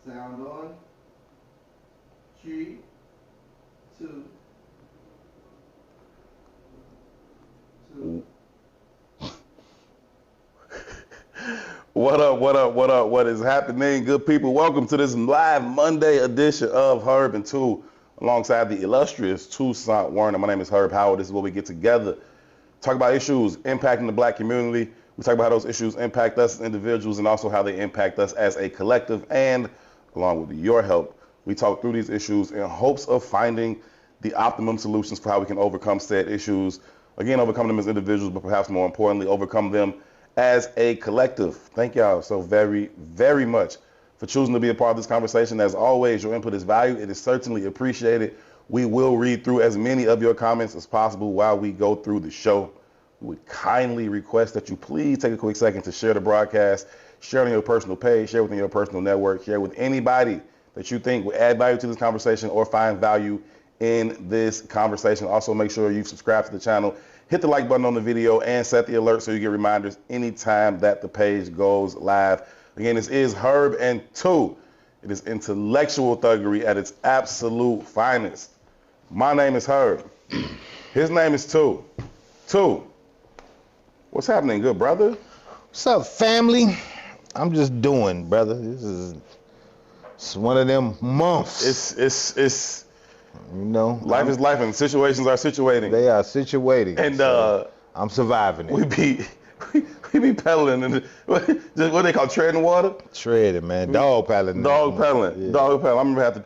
Sound on. 3, 2, 2. What up, what up, what up, what is happening, good people? Welcome to this live Monday edition of Herb and Two, alongside the illustrious Toussaint Werner. My name is Herb Howard. This is where we get together, talk about issues impacting the black community. We talk about how those issues impact us as individuals and also how they impact us as a collective. And along with your help, we talk through these issues in hopes of finding the optimum solutions for how we can overcome said issues. Again, overcome them as individuals, but perhaps more importantly, overcome them as a collective. Thank y'all so very, very much for choosing to be a part of this conversation. As always, your input is valued. It is certainly appreciated. We will read through as many of your comments as possible while we go through the show. We would kindly request that you please take a quick second to share the broadcast, share it on your personal page, share within your personal network, share with anybody that you think will add value to this conversation or find value in this conversation. Also, make sure you subscribe to the channel, hit the like button on the video, and set the alert so you get reminders anytime that the page goes live. Again, this is Herb and Two. It is intellectual thuggery at its absolute finest. My name is Herb. His name is Two. Two, what's happening, good brother? What's up, family? I'm just doing, brother. It's one of them months. It's you know, life is life, and situations are situating. They are situating, and so I'm surviving it. We be pedaling and what they call treading water. Treading, man. Dog paddling. Dog paddling. Yeah. Dog paddling. I remember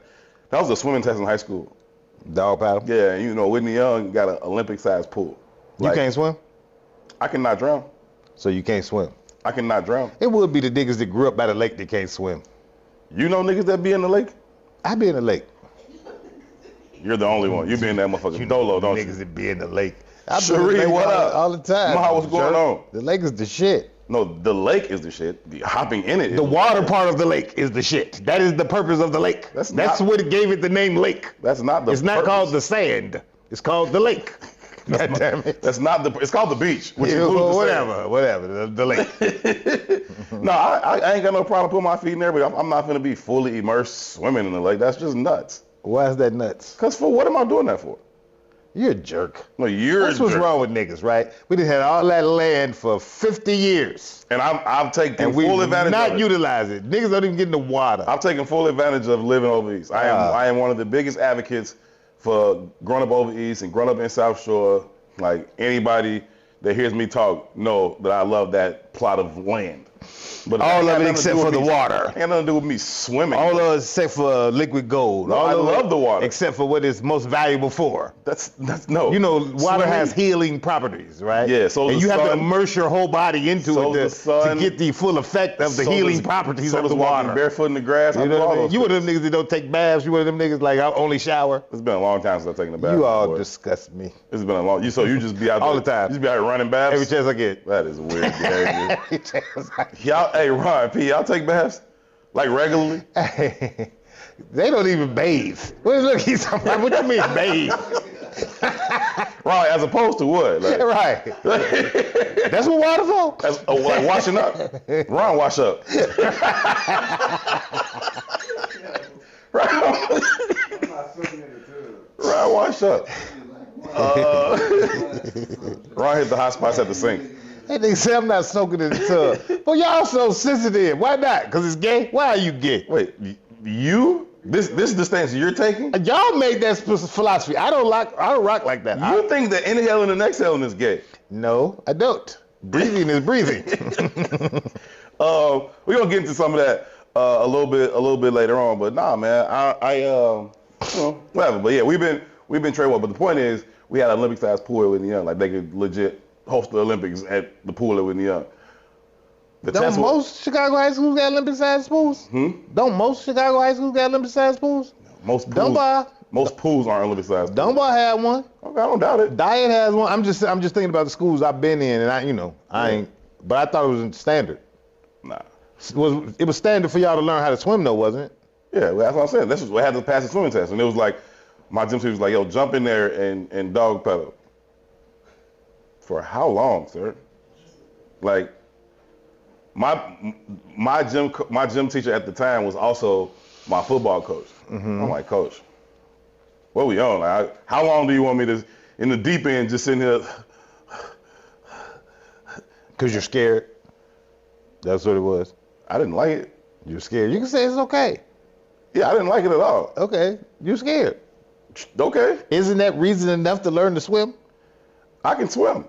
that was a swimming test in high school. Dog paddle. Yeah, you know, Whitney Young got an Olympic-sized pool. You can't swim? I cannot drown. So you can't swim? I cannot drown. It would be the niggas that grew up by the lake that can't swim. You know niggas that be in the lake? I be in the lake. You're the only one. You be in that motherfucking dolo, don't you? Niggas that be in the lake. Sheree, what up? All the time. Maha, what's going on? The lake is the shit. No, the lake is the shit. The hopping in it is the water part of the lake is the shit. That is the purpose of the lake. That's what it gave it the name lake. That's not the It's not called the sand. It's called the lake. God damn it. That's not the. It's called the beach. Which whatever. The lake. No, I ain't got no problem putting my feet in there, but I'm not gonna be fully immersed swimming in the lake. That's just nuts. Why is that nuts? Cause for what am I doing that for? You're a jerk. No, you're That's what's wrong with niggas, right? We done had all that land for 50 years. And I've taken full advantage of it. Not utilize it. Niggas don't even get in the water. I've taken full advantage of living over east. I am one of the biggest advocates for growing up over east and growing up in South Shore. Like, anybody that hears me talk know that I love that plot of land. But all of it except for the water. Ain't nothing to do with me swimming. All of it except for liquid gold. No, I love the water. Except for what it's most valuable for. That's no. You know, water has healing properties, right? Yeah, so and you have to immerse your whole body into it to get the full effect of the healing properties of the water. Barefoot in the grass. You know what I mean? You one of them niggas that don't take baths. You one of them niggas like I only shower. It's been a long time since I've taken a bath. You all disgust me. It's been a long. So you just be out there all the time. You just be out running baths every chance I get. That is weird behavior. Y'all, hey Ron P, y'all take baths like regularly? Hey, they don't even bathe. Look, he's talking about, what you mean bathe? Right, as opposed to what? Like, right. That's what water for? That's, like washing up. Ron, wash up. Ron, wash up. Ron hit the hot spots at the sink. Hey, they say I'm not soaking in the tub. But y'all so sensitive. Why not? Because it's gay? Why are you gay? Wait, you? This is the stance you're taking? Y'all made that philosophy. I don't rock like that. You think that inhaling and exhaling is gay? No, I don't. Breathing is breathing. We're gonna get into some of that a little bit later on. But nah, man, whatever. But yeah, we've been trade war. But the point is, we had an Olympic-sized pool with the young. Like they could legit host the Olympics at the pool with the young. Don't most Chicago high schools got Olympic-sized pools? Don't most Chicago high schools got Olympic-sized pools? Most pools aren't Olympic-sized. Dunbar had one. Okay, I don't doubt it. Diet has one. I'm just thinking about the schools I've been in, and I ain't. But I thought it was standard. Nah. It was standard for y'all to learn how to swim, though, wasn't it? Yeah, well, that's what I'm saying. This was what had to pass the swimming test, and it was like my gym teacher was like, "Yo, jump in there and dog pedal." For how long, sir? Like, my gym teacher at the time was also my football coach. I'm like, Coach, what we on? Like, how long do you want me to in the deep end just sitting here? Because you're scared. That's what it was. I didn't like it. You're scared. You can say it's okay. Yeah, I didn't like it at all. Okay, you're scared. Okay. Isn't that reason enough to learn to swim? I can swim.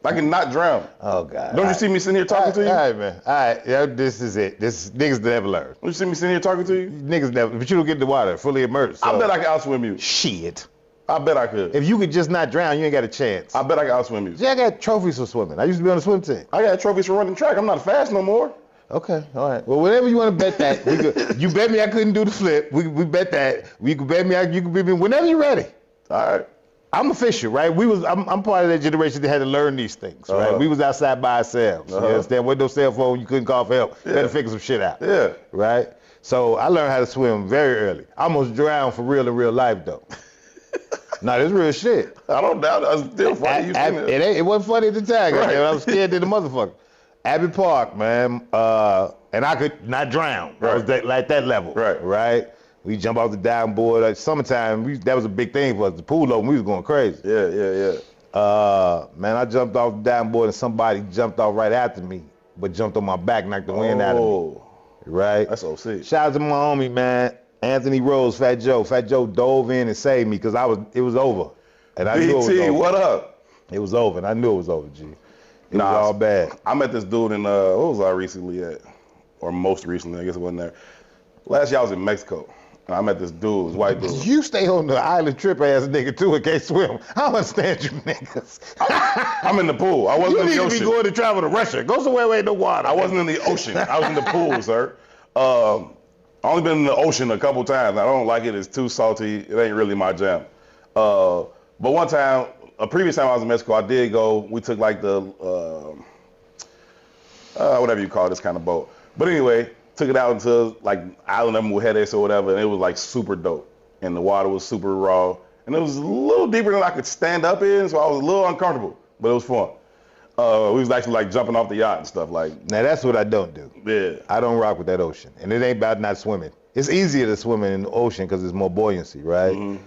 I can not drown. Oh, God. Don't you see me sitting here talking to you? All right, man. All right, yeah, this is it. This niggas never learn. Don't you see me sitting here talking to you? Niggas never, but you don't get in the water, fully immersed. So. I bet I can outswim you. Shit. I bet I could. If you could just not drown, you ain't got a chance. I bet I can outswim you. Yeah, I got trophies for swimming. I used to be on the swim team. I got trophies for running track. I'm not fast no more. Okay, all right. Well, whatever you want to bet that, we could, you bet me I couldn't do the flip. We bet that. You could bet me you could bet me whenever you're ready. All right. I'm official, right? I'm part of that generation that had to learn these things, right? We was outside by ourselves. You understand? With no cell phone, you couldn't call for help. You had to figure some shit out. Yeah. Right? So I learned how to swim very early. I almost drowned for real in real life, though. No, this real shit. I don't doubt it. I was still funny. It wasn't funny at the time. Right. I was scared to the motherfucker. Abbey Park, man, and I could not drown. Right. I was like that level. Right? We jump off the diving board. Like, summertime, that was a big thing for us. The pool open, we was going crazy. Yeah. Man, I jumped off the diving board and somebody jumped off right after me, but jumped on my back, knocked the wind out of me. Right? That's OC. Shout out to my homie, man, Anthony Rose, Fat Joe. Fat Joe dove in and saved me because it was over. And I knew it was BT, over. what up? It was over, and I knew it was over, G. It was all bad. I met this dude in, what was I recently at? Or most recently, I guess it wasn't there. Last year I was in Mexico. And I met this dude, this white dude. You stay on the island trip ass nigga too and can't swim. I don't understand you niggas. I'm in the pool. I wasn't in the ocean. You need to be going to travel to Russia. Go somewhere where ain't no water. I wasn't in the ocean. I was in the pool, sir. I only been in the ocean a couple times. I don't like it. It's too salty. It ain't really my jam. But one time, a previous time I was in Mexico, I did go. We took like the, whatever you call this kind of boat. But anyway, took it out into like Island of Mujeres or whatever, and it was like super dope. And the water was super raw. And it was a little deeper than I could stand up in, so I was a little uncomfortable, but it was fun. We was actually like jumping off the yacht and stuff like. Now that's what I don't do. Yeah. I don't rock with that ocean. And it ain't about not swimming. It's easier to swim in the ocean because there's more buoyancy, right? Mm-hmm.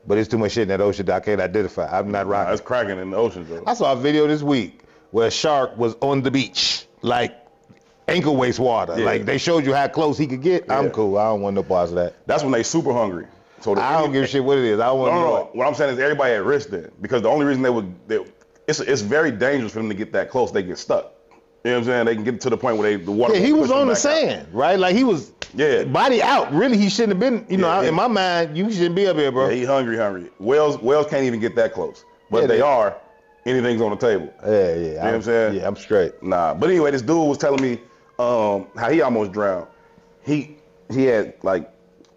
But it's too much shit in that ocean that I can't identify. I'm not rocking. It's cracking in the ocean, though. I saw a video this week where a shark was on the beach, like ankle waist water. Yeah. Like they showed you how close he could get. Yeah. I'm cool. I don't want no parts of that. That's when they super hungry. So I don't give a shit what it is. I don't want to know it. What I'm saying is everybody at risk then, because the only reason it's very dangerous for them to get that close. They get stuck. You know what I'm saying? They can get to the point where the water. Yeah, he was on the sand, right? Like he was. Yeah. Body out. Really, he shouldn't have been. You know, in my mind, you shouldn't be up here, bro. Yeah, he hungry. Whales can't even get that close, but they are. Anything's on the table. Yeah. You know what I'm saying? Yeah, I'm straight. Nah, but anyway, this dude was telling me how he almost drowned. He had like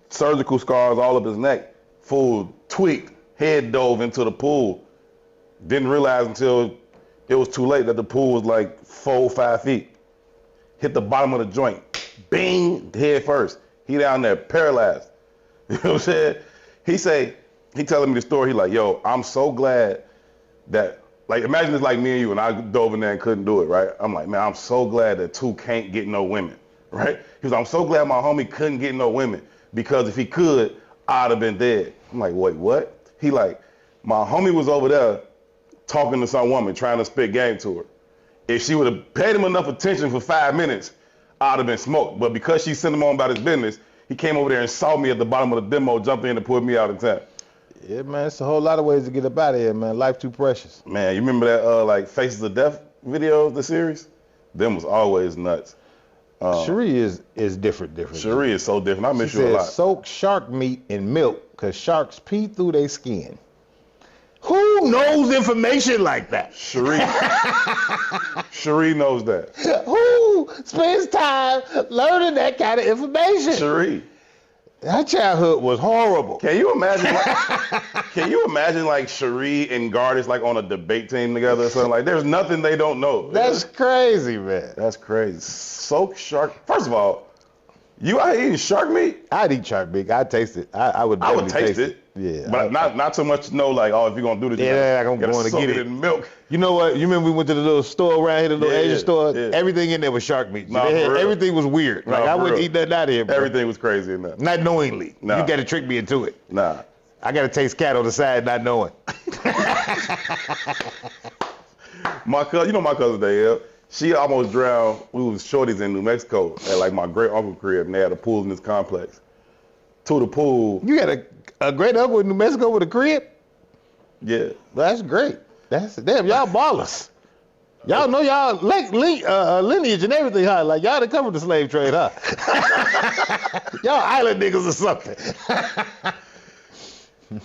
surgical scars all up his neck. Fool tweaked, head dove into the pool. Didn't realize until it was too late that the pool was like 4-5 feet. Hit the bottom of the joint. Bing, head first. He down there paralyzed. You know what I'm saying? He telling me the story. He like, yo, I'm so glad that, like, imagine it's like me and you and I dove in there and couldn't do it, right? I'm like, man, I'm so glad that two can't get no women, right? He was like, I'm so glad my homie couldn't get no women because if he could, I'd have been dead. I'm like, wait, what? He like, my homie was over there talking to some woman, trying to spit game to her. If she would have paid him enough attention for 5 minutes, I'd have been smoked. But because she sent him on about his business, he came over there and saw me at the bottom of the demo, jumped in and pulled me out in time. Yeah, man, it's a whole lot of ways to get up out of here, man. Life too precious. Man, you remember that like Faces of Death video, the series? Them was always nuts. Sheree is different. Sheree is so different. I miss you a lot. Soak shark meat in milk because sharks pee through their skin. Who knows information like that? Sheree knows that. Who spends time learning that kind of information? Sheree. Her childhood was horrible. Can you imagine like Sheree and Gardis like on a debate team together or something? Like there's nothing they don't know. That's crazy, man. That's crazy. Soak shark. First of all, you out here eating shark meat? I'd eat shark meat. I'd taste it. I would taste it. Yeah. But not so much to know like, oh, if you're gonna do this, Yeah, I'm gotta going to soak get it it. in milk. You know what? You remember we went to the little store around here, the little Asian store? Yeah. Everything in there was shark meat. Nah, for real. Everything was weird. Nah, Like, I for wouldn't real. eat nothing out of here, bro. Everything was crazy in there. Not knowingly. Nah. You got to trick me into it. Nah. I got to taste cat on the side not knowing. My cousin Dale, she almost drowned. We was shorties in New Mexico at like my great uncle crib, and they had a pool in this complex. To the pool. You got a great uncle in New Mexico with a crib? Yeah. That's great. Damn, y'all ballers. Y'all know y'all lineage and everything, huh? Like, y'all done covered the slave trade, huh? Y'all island niggas or something.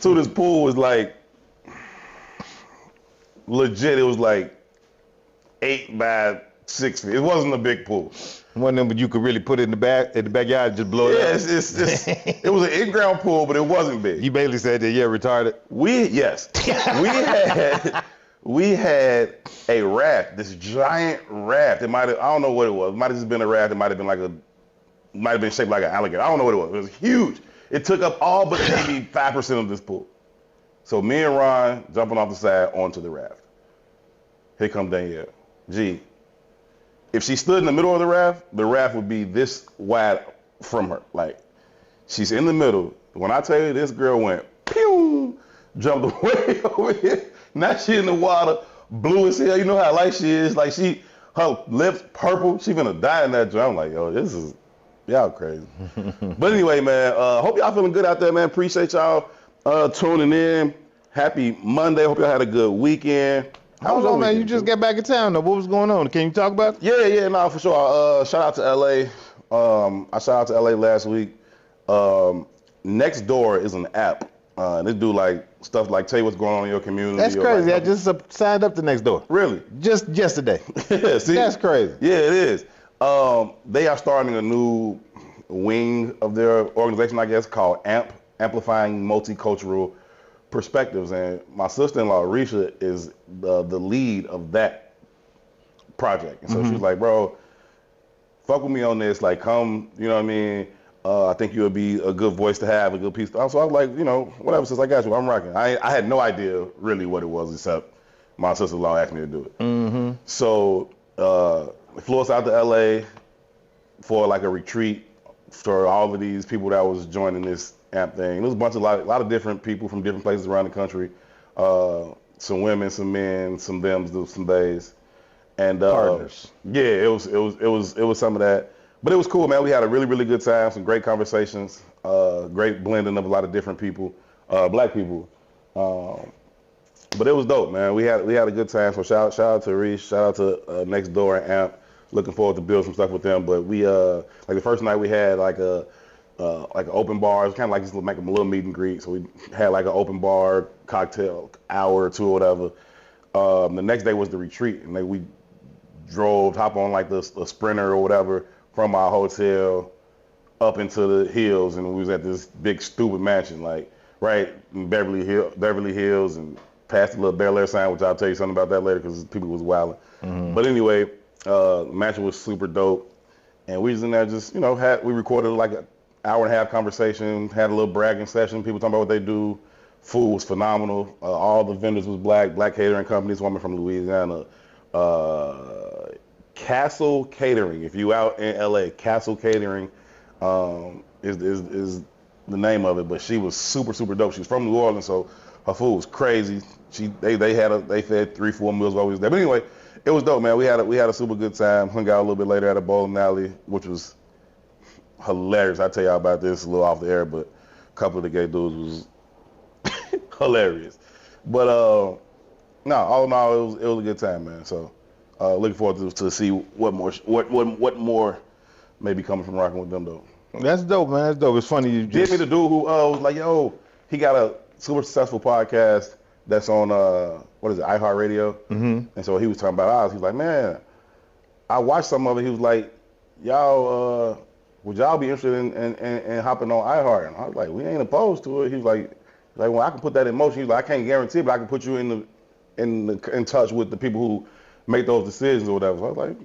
So this pool was like, legit, it was like 8 by 6 feet. It wasn't a big pool. One of them, but you could really put it in the backyard and just blow it up. It was an in-ground pool, but it wasn't big. You basically said that you're retarded. We had a raft, this giant raft. I don't know what it was. It might have just been a raft. It might have been shaped like an alligator. I don't know what it was. It was huge. It took up all but maybe 5% of this pool. So me and Ron jumping off the side onto the raft. Here comes Danielle. Gee, if she stood in the middle of the raft would be this wide from her. Like, she's in the middle. When I tell you this girl went, pew, jumped way over here. Now she in the water, blue as hell. You know how light she is. Like, her lips purple. She finna die in that joint. I'm like, yo, this is, y'all crazy. But anyway, man, hope y'all feeling good out there, man. Appreciate y'all tuning in. Happy Monday. Hope y'all had a good weekend. How was man? You just got back in town, though. What was going on? Can you talk about it? Yeah, no, for sure. Shout out to LA. I shot out to LA last week. Nextdoor is an app. They do like stuff like tell you what's going on in your community. That's crazy. Like, I just signed up to Nextdoor. Really? Just yesterday. Yeah, see? That's crazy. Yeah, it is. They are starting a new wing of their organization, I guess, called AMP, Amplifying Multicultural Perspectives. And my sister-in-law, Risha, is the lead of that project. And so she was like, bro, fuck with me on this. Like, come, you know what I mean? I think you would be a good voice to have, a good piece. So I was like, you know, whatever, sis, I got you. I'm rocking. I had no idea really what it was except my sister-in-law asked me to do it. Mm-hmm. So flew us out to LA for like a retreat for all of these people that was joining this AMP thing. There was a lot of different people from different places around the country. Some women, some men, some thems, some theys. And Partners. Yeah, it was some of that. But it was cool, man. We had a really, really good time, some great conversations, great blending of a lot of different people, black people. But it was dope, man. We had a good time. So shout out to Reese, shout out to Nextdoor and AMP. Looking forward to build some stuff with them. But we like the first night we had like an open bar. It was kind of like just like a little meet and greet. So we had like an open bar, cocktail hour or two or whatever. The next day was the retreat, and we drove, hop on like the Sprinter or whatever from our hotel up into the hills, and we was at this big stupid mansion, like right in Beverly Hills, and past the little Bel Air sign, which I'll tell you something about that later because people was wilding. Mm-hmm. But anyway, the mansion was super dope, and we was in there just, you know, we recorded like an hour and a half conversation, had a little bragging session, people talking about what they do. Food was phenomenal. All the vendors was black catering companies, woman from Louisiana. Castle Catering. If you out in LA, Castle Catering is the name of it. But she was super, super dope. She was from New Orleans, so her food was crazy. They fed 3-4 meals while we was there. But anyway, it was dope, man. We had a super good time. Hung out a little bit later at a bowling alley, which was hilarious. I'll tell y'all about this a little off the air, but a couple of the gay dudes was hilarious. But no, all in all, it was a good time, man. So looking forward to see what more may be coming from rocking with them, though. That's dope, man. That's dope. It's funny you Did me the dude who was like, yo, he got a super successful podcast that's on iHeartRadio. Mm-hmm. And so he was talking about ours. He's like, man, I watched some of it. He was like, y'all, would y'all be interested in hopping on iHeart? And I was like, we ain't opposed to it. He was like, well, I can put that in motion. He's like, I can't guarantee it, but I can put you in touch with the people who make those decisions or whatever. So I was like,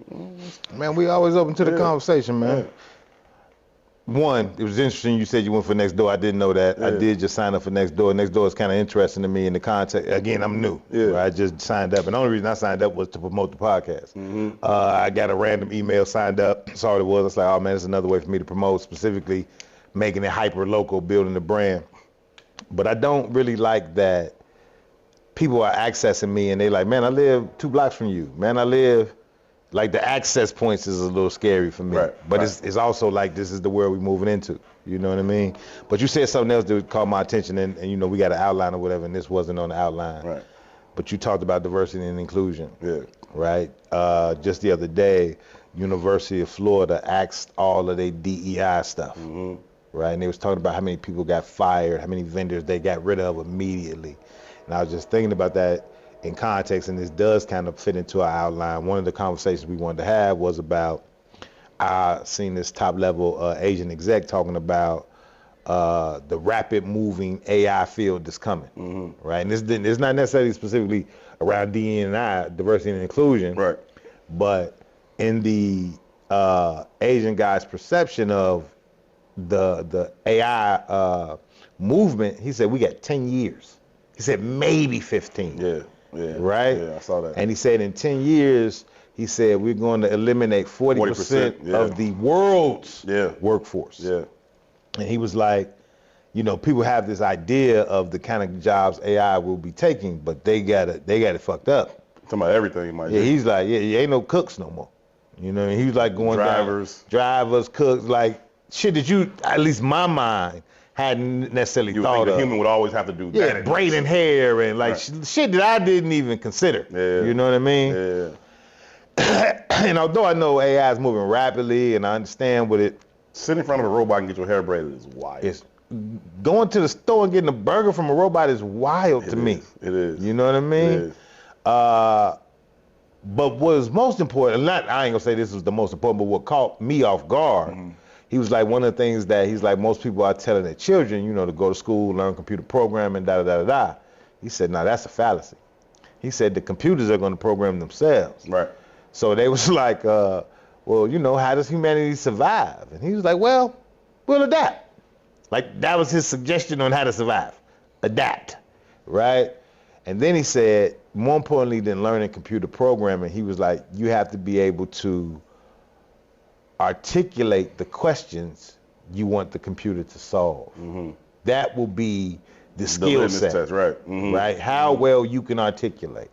man, we always open to the conversation, man. Yeah. one, it was interesting you said you went for Next Door. I didn't know that. Yeah. I did just sign up for Next Door. Next Door is kind of interesting to me in the context. Again, I'm new. Yeah. Right? I just signed up. And the only reason I signed up was to promote the podcast. I got a random email, signed up, saw what it was. I was like, oh man, it's another way for me to promote, specifically making it hyper local, building the brand. But I don't really like that people are accessing me and they like, man, I live 2 blocks from you. Man, I live, like the access points is a little scary for me. Right, But right. it's also like, this is the world we're moving into. You know what I mean? But you said something else that caught my attention and you know, we got an outline or whatever and this wasn't on the outline. Right. But you talked about diversity and inclusion. Yeah. Right? Just the other day, University of Florida asked all of their DEI stuff. Right? And they was talking about how many people got fired, how many vendors they got rid of immediately. And I was just thinking about that in context, and this does kind of fit into our outline. One of the conversations we wanted to have was about, I seen this top level Asian exec talking about the rapid moving AI field that's coming, right? And it's not necessarily specifically around DE&I, diversity and inclusion, Right. but in the Asian guy's perception of the AI movement, he said we got 10 years. He said maybe 15. Yeah. Yeah. Right? Yeah, I saw that. And he said in 10 years, he said we're going to eliminate 40% yeah. of the world's Yeah. workforce. Yeah. And he was like, you know, people have this idea of the kind of jobs AI will be taking, but they got it fucked up. Talking about everything, Mike. Yeah, he's like, yeah, ain't no cooks no more. You know, he was like going drivers, cooks, like shit that you, at least my mind, hadn't necessarily You would thought think a of. human would always have to do that. Yeah, braiding hair and like Right. shit that I didn't even consider. Yeah. You know what I mean? Yeah. And although I know AI is moving rapidly and I understand what it Sitting in front of a robot and get your hair braided is wild. is, going to the store and getting a burger from a robot is wild to me. It is. You know what I mean? It is. But what is most important, I ain't gonna say this was the most important, but what caught me off guard, he was like, one of the things that he's like, most people are telling their children, you know, to go to school, learn computer programming, da. He said, no, that's a fallacy. He said the computers are gonna program themselves. Right. So they was like, well, you know, how does humanity survive? And he was like, well, we'll adapt. Like that was his suggestion on how to survive. Adapt, right? And then he said, more importantly than learning computer programming, he was like, you have to be able to articulate the questions you want the computer to solve. That will be the skill litmus set, test, right? right? How well you can articulate,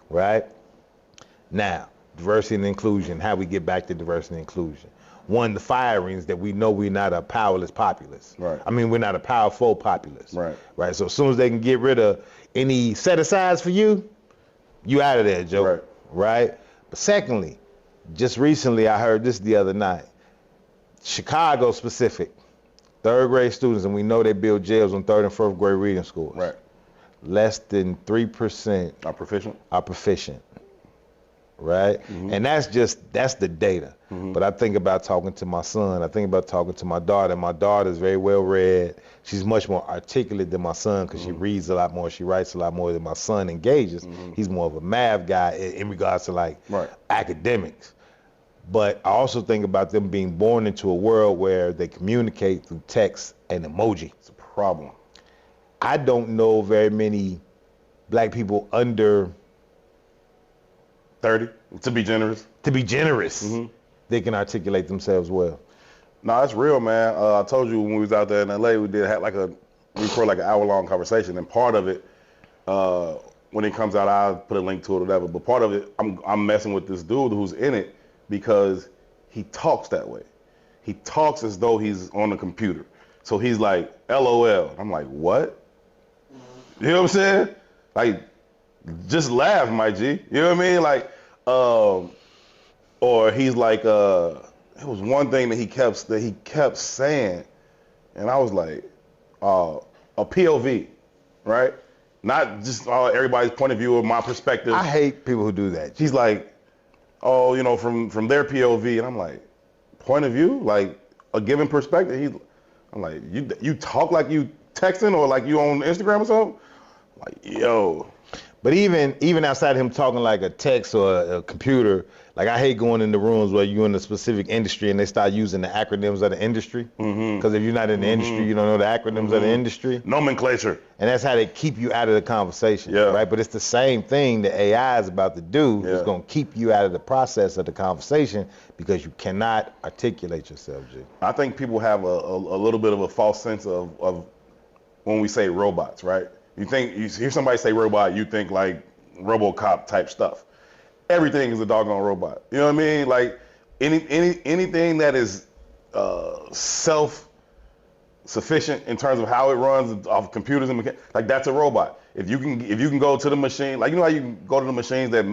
right? Now, diversity and inclusion, how we get back to diversity and inclusion. One, the firings that we know we're not a powerless populace. Right. I mean, we're not a powerful populace. Right. Right. So as soon as they can get rid of any set asides for you, you out of there, Joe. Right. Right. But secondly, just recently I heard this the other night. Chicago specific, 3rd grade students, and we know they build jails on 3rd and 4th grade reading scores. Right. Less than 3% Are proficient? are proficient. Right? And that's the data. But I think about talking to my son. I think about talking to my daughter. My daughter's very well read. She's much more articulate than my son because she reads a lot more. She writes a lot more than my son engages. He's more of a math guy in regards to like academics. But I also think about them being born into a world where they communicate through text and emoji. It's a problem. I don't know very many black people under 30, to be generous. They can articulate themselves well. No, that's real, man. I told you when we was out there in LA, we recorded like an hour-long conversation, and part of it, when it comes out, I'll put a link to it or whatever. But part of it, I'm messing with this dude who's in it because he talks that way. He talks as though he's on the computer. So he's like, LOL. I'm like, what? You know what I'm saying? Like, just laugh, my G. You know what I mean? Like, or he's like, it was one thing that he kept saying, and I was like, a POV, right? Not just everybody's point of view or my perspective. I hate people who do that. He's like, oh, you know, from their POV, and I'm like, point of view, like a given perspective. I'm like, you talk like you texting or like you on Instagram or something. Like, yo. But even outside of him talking like a text or a computer, like I hate going into rooms where you're in a specific industry and they start using the acronyms of the industry. Because if you're not in the industry, you don't know the acronyms of the industry. Nomenclature. And that's how they keep you out of the conversation, right? But it's the same thing that AI is about to do. It's going to keep you out of the process of the conversation because you cannot articulate yourself, G. I think people have a little bit of a false sense of when we say robots, right? You hear somebody say robot, you think like RoboCop type stuff. Everything is a doggone robot. You know what I mean? Like anything that is self-sufficient in terms of how it runs off computers and like that's a robot. If you can go to the machine, like you know how you can go to the machines that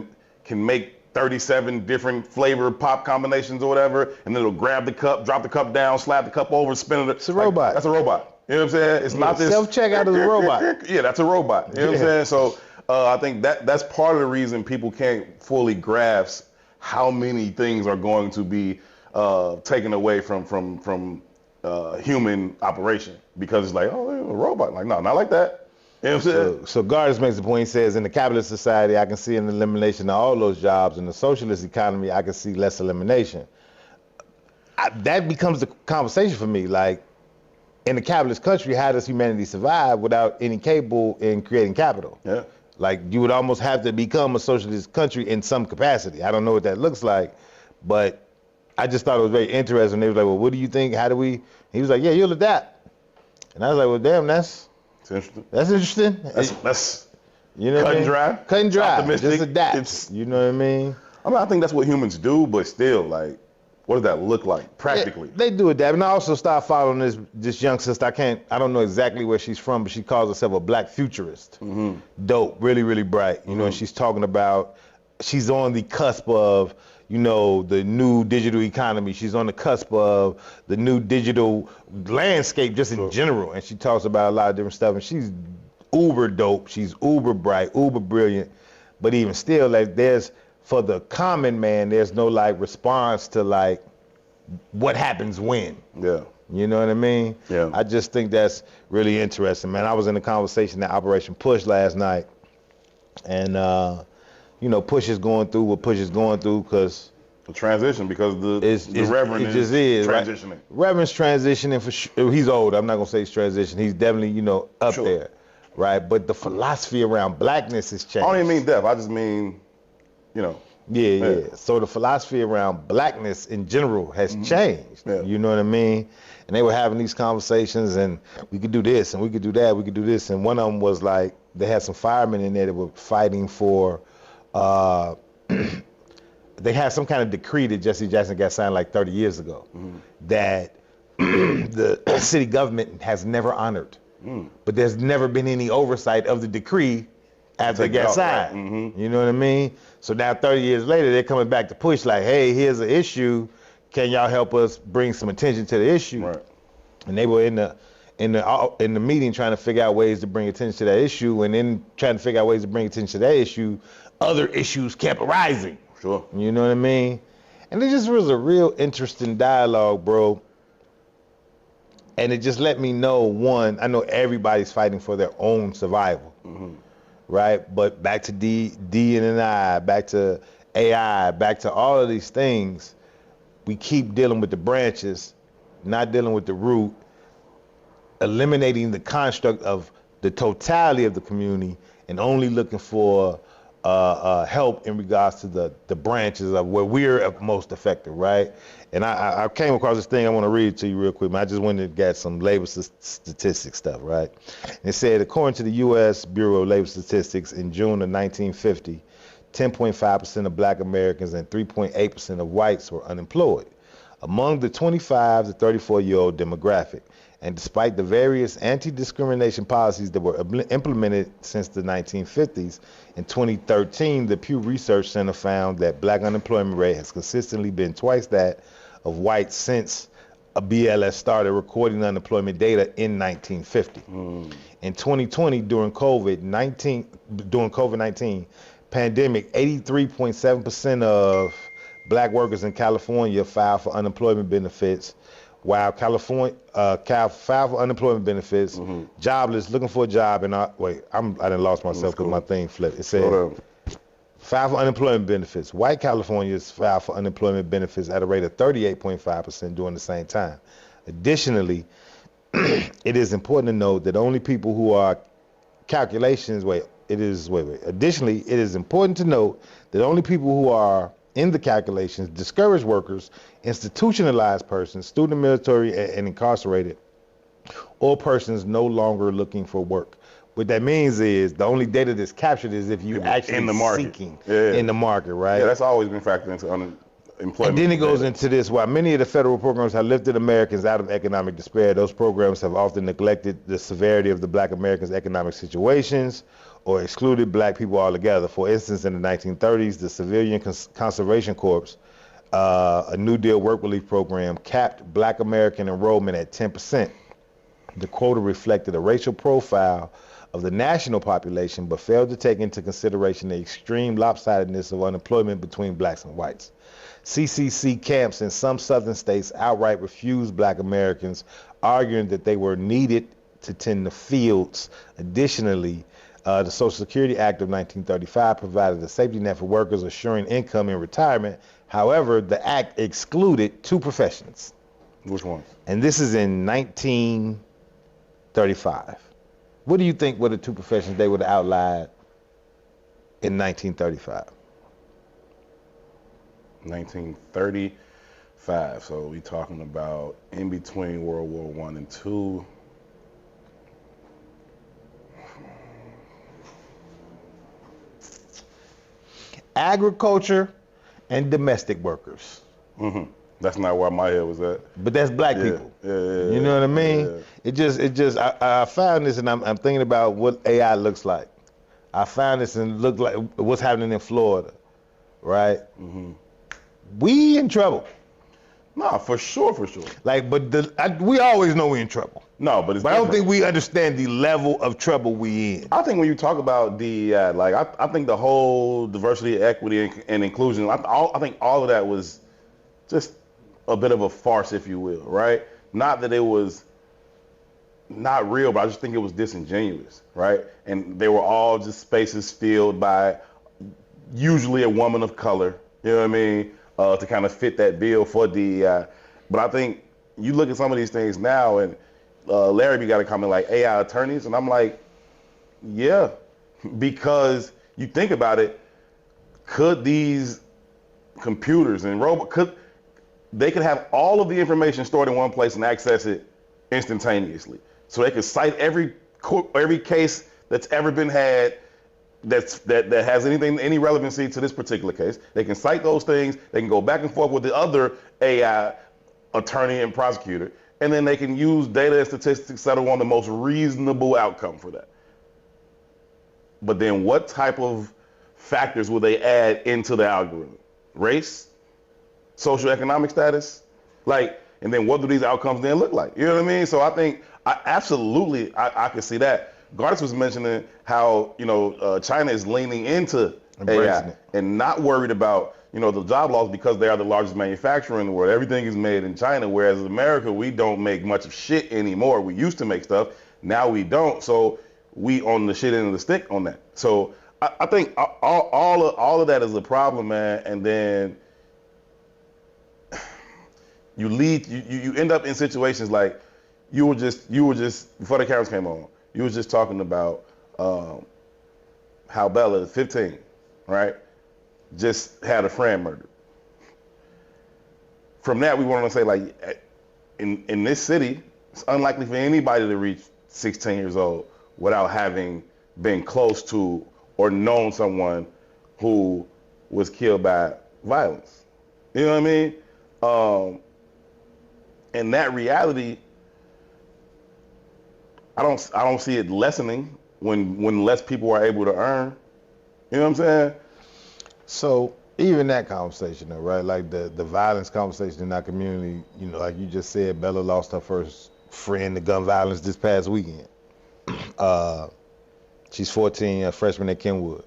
can make 37 different flavor pop combinations or whatever, and then it'll grab the cup, drop the cup down, slap the cup over, spin it. It's a robot. That's a robot. You know what I'm saying? It's not this self-checkout is a robot. Yeah, that's a robot. You know what I'm saying? So I think that's part of the reason people can't fully grasp how many things are going to be taken away from human operation because it's like, oh, a robot. Like, no, not like that. You know what I'm saying? So Gardner makes the point. He says, in the capitalist society, I can see an elimination of all those jobs. In the socialist economy, I can see less elimination. That becomes the conversation for me. Like, in the capitalist country, how does humanity survive without any capable in creating capital? Yeah. Like, you would almost have to become a socialist country in some capacity. I don't know what that looks like, but I just thought it was very interesting. They was like, well, what do you think? How do we? He was like, yeah, you'll adapt. And I was like, well, damn, that's interesting. That's interesting. That's you know cut and dry. Cut and dry. Optimistic. Just adapt. You know what I mean? I mean, I think that's what humans do, but still, like, what does that look like practically? Yeah, they do adapt. And I also started following this young sister. I don't know exactly where she's from, but she calls herself a black futurist. Dope, really, really bright. You know, and she's talking about, she's on the cusp of, you know, the new digital economy. She's on the cusp of the new digital landscape just in general. And she talks about a lot of different stuff. And she's uber dope. She's uber bright, uber brilliant. But even still, like, for the common man, there's no like response to like what happens when. Yeah. You know what I mean? Yeah. I just think that's really interesting, man. I was in a conversation at Operation Push last night, and you know, Push is going through what Push is going through because the transition, because the Reverend is transitioning. Right? Reverend's transitioning for sure. He's old. I'm not gonna say he's transitioning. He's definitely, you know, up there, right? But the philosophy around blackness has changed. I don't even mean deaf. I just mean, you know. Yeah. So the philosophy around blackness in general has changed. Yeah. You know what I mean? And they were having these conversations, and we could do this, and we could do that, we could do this. And one of them was like, they had some firemen in there that were fighting for, they had some kind of decree that Jesse Jackson got signed like 30 years ago that the city government has never honored. But there's never been any oversight of the decree after it got signed. You know what I mean? So now 30 years later, they're coming back to push like, hey, here's an issue. Can y'all help us bring some attention to the issue? Right. And they were in the meeting trying to figure out ways to bring attention to that issue, and then trying to figure out ways to bring attention to that issue, other issues kept arising. Sure. You know what I mean? And it just was a real interesting dialogue, bro. And it just let me know, one, I know everybody's fighting for their own survival. Right? But back to D and I, back to AI, back to all of these things, we keep dealing with the branches, not dealing with the root, eliminating the construct of the totality of the community and only looking for help in regards to the branches of where we're most effective, right? And I came across this thing, I want to read it to you real quick, man. I just went and got some labor statistics stuff, right? It said, according to the U.S. Bureau of Labor Statistics, in June of 1950, 10.5% of black Americans and 3.8% of whites were unemployed. Among the 25 to 34-year-old demographic, and despite the various anti-discrimination policies that were implemented since the 1950s, in 2013, the Pew Research Center found that black unemployment rate has consistently been twice that of whites since a BLS started recording unemployment data in 1950. In 2020, during COVID-19 pandemic, 83.7% of black workers in California filed for unemployment benefits, while California filed for unemployment benefits, jobless, looking for a job, and I done lost myself because my thing flipped. It said, filed for unemployment benefits. White Californians filed for unemployment benefits at a rate of 38.5% during the same time. Additionally, it is important to note that only people who are Additionally, it is important to note that only people who are in the calculations, discouraged workers, institutionalized persons, student, military, and incarcerated, or persons no longer looking for work. What that means is the only data that's captured is if you actually in the market. Seeking in the market, right? Yeah, that's always been factored into unemployment. And then it goes into this, while many of the federal programs have lifted Americans out of economic despair, those programs have often neglected the severity of the black Americans' economic situations or excluded black people altogether. For instance, in the 1930s, the Civilian Conservation Corps, a New Deal work relief program, capped black American enrollment at 10%. The quota reflected a racial profile of the national population, but failed to take into consideration the extreme lopsidedness of unemployment between blacks and whites. CCC camps in some southern states outright refused black Americans, arguing that they were needed to tend the fields. Additionally, the Social Security Act of 1935 provided a safety net for workers, assuring income in retirement. However, the act excluded two professions. Which ones? And this is in 1935. What do you think were the two professions they would have outlawed in 1935? 1935. So we talking about in between World War I and II. Agriculture and domestic workers. That's not where my head was at. But that's black people. Yeah, you know what I mean? Yeah. I found this, and I'm thinking about what AI looks like. I found this and looked like what's happening in Florida, right? We in trouble. No, for sure. Like, but we always know we're in trouble. No, but I don't think we understand the level of trouble we in. I think when you talk about DEI, like I think the whole diversity, equity, and inclusion, I think all of that was just a bit of a farce, if you will, right? Not that it was not real, but I just think it was disingenuous, right? And they were all just spaces filled by usually a woman of color, you know what I mean, to kind of fit that bill for DEI. But I think you look at some of these things now, and Larry B got a comment like AI attorneys, and I'm like, yeah, because you think about it, could these computers and robots, they could have all of the information stored in one place and access it instantaneously. So they could cite every case that's ever been had that has any relevancy to this particular case. They can cite those things. They can go back and forth with the other AI attorney and prosecutor, and then they can use data and statistics to settle on the most reasonable outcome for that. But then what type of factors will they add into the algorithm? Race? Social economic status? Like, and then what do these outcomes then look like? You know what I mean? So I think I can see that. Gardas was mentioning how, China is leaning into AI and not worried about, the job loss because they are the largest manufacturer in the world. Everything is made in China, whereas in America, we don't make much of shit anymore. We used to make stuff. Now we don't. So we on the shit end of the stick on that. So I think all of that is a problem, man. And then you end up in situations like you were just before the cameras came on, you was just talking about how Bella, 15, right, just had a friend murdered. From that, we want to say, like, in this city, it's unlikely for anybody to reach 16 years old without having been close to or known someone who was killed by violence. You know what I mean? And that reality, I don't see it lessening when less people are able to earn. You know what I'm saying? So even that conversation, though, right? Like the violence conversation in our community, like you just said, Bella lost her first friend to gun violence this past weekend. She's 14, a freshman at Kenwood.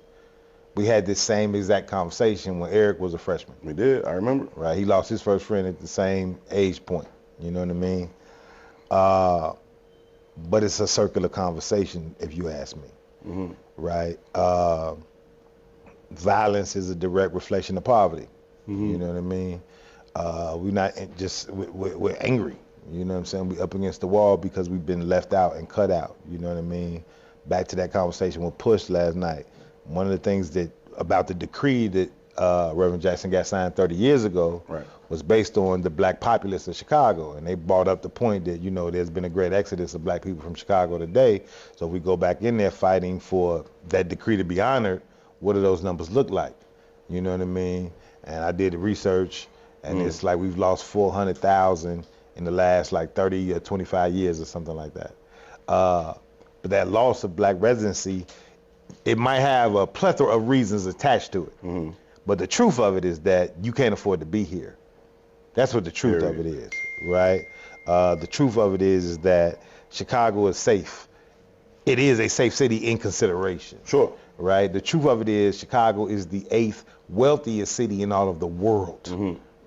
We had this same exact conversation when Eric was a freshman. We did, I remember. Right, he lost his first friend at the same age point. You know what I mean? But it's a circular conversation, if you ask me, right? Violence is a direct reflection of poverty. You know what I mean? We're not we're angry. You know what I'm saying? We up against the wall because we've been left out and cut out. You know what I mean? Back to that conversation with Push last night. One of the things about the decree that Reverend Jackson got signed 30 years ago was based on the black populace of Chicago. And they brought up the point that, there's been a great exodus of black people from Chicago today. So if we go back in there fighting for that decree to be honored, what do those numbers look like? You know what I mean? And I did the research, and it's like we've lost 400,000 in the last 30 or 25 years or something like that. But that loss of black residency, it might have a plethora of reasons attached to it. But the truth of it is that you can't afford to be here. That's what the truth of it is, right? The truth of it is that Chicago is safe. It is a safe city in consideration. Sure. Right? The truth of it is Chicago is the 8th wealthiest city in all of the world.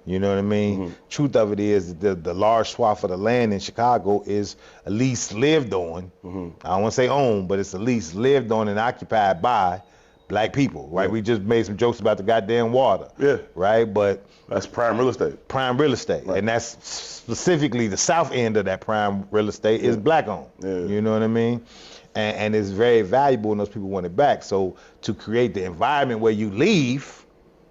You know what I mean? Truth of it is the large swath of the land in Chicago is at least lived on. I don't want to say owned, but it's at least lived on and occupied by black people, right? We just made some jokes about the goddamn water. Right? But that's prime real estate. Prime real estate. Right. And that's specifically the south end of that prime real estate is black owned. You know what I mean? And it's very valuable and those people want it back. So to create the environment where you leave,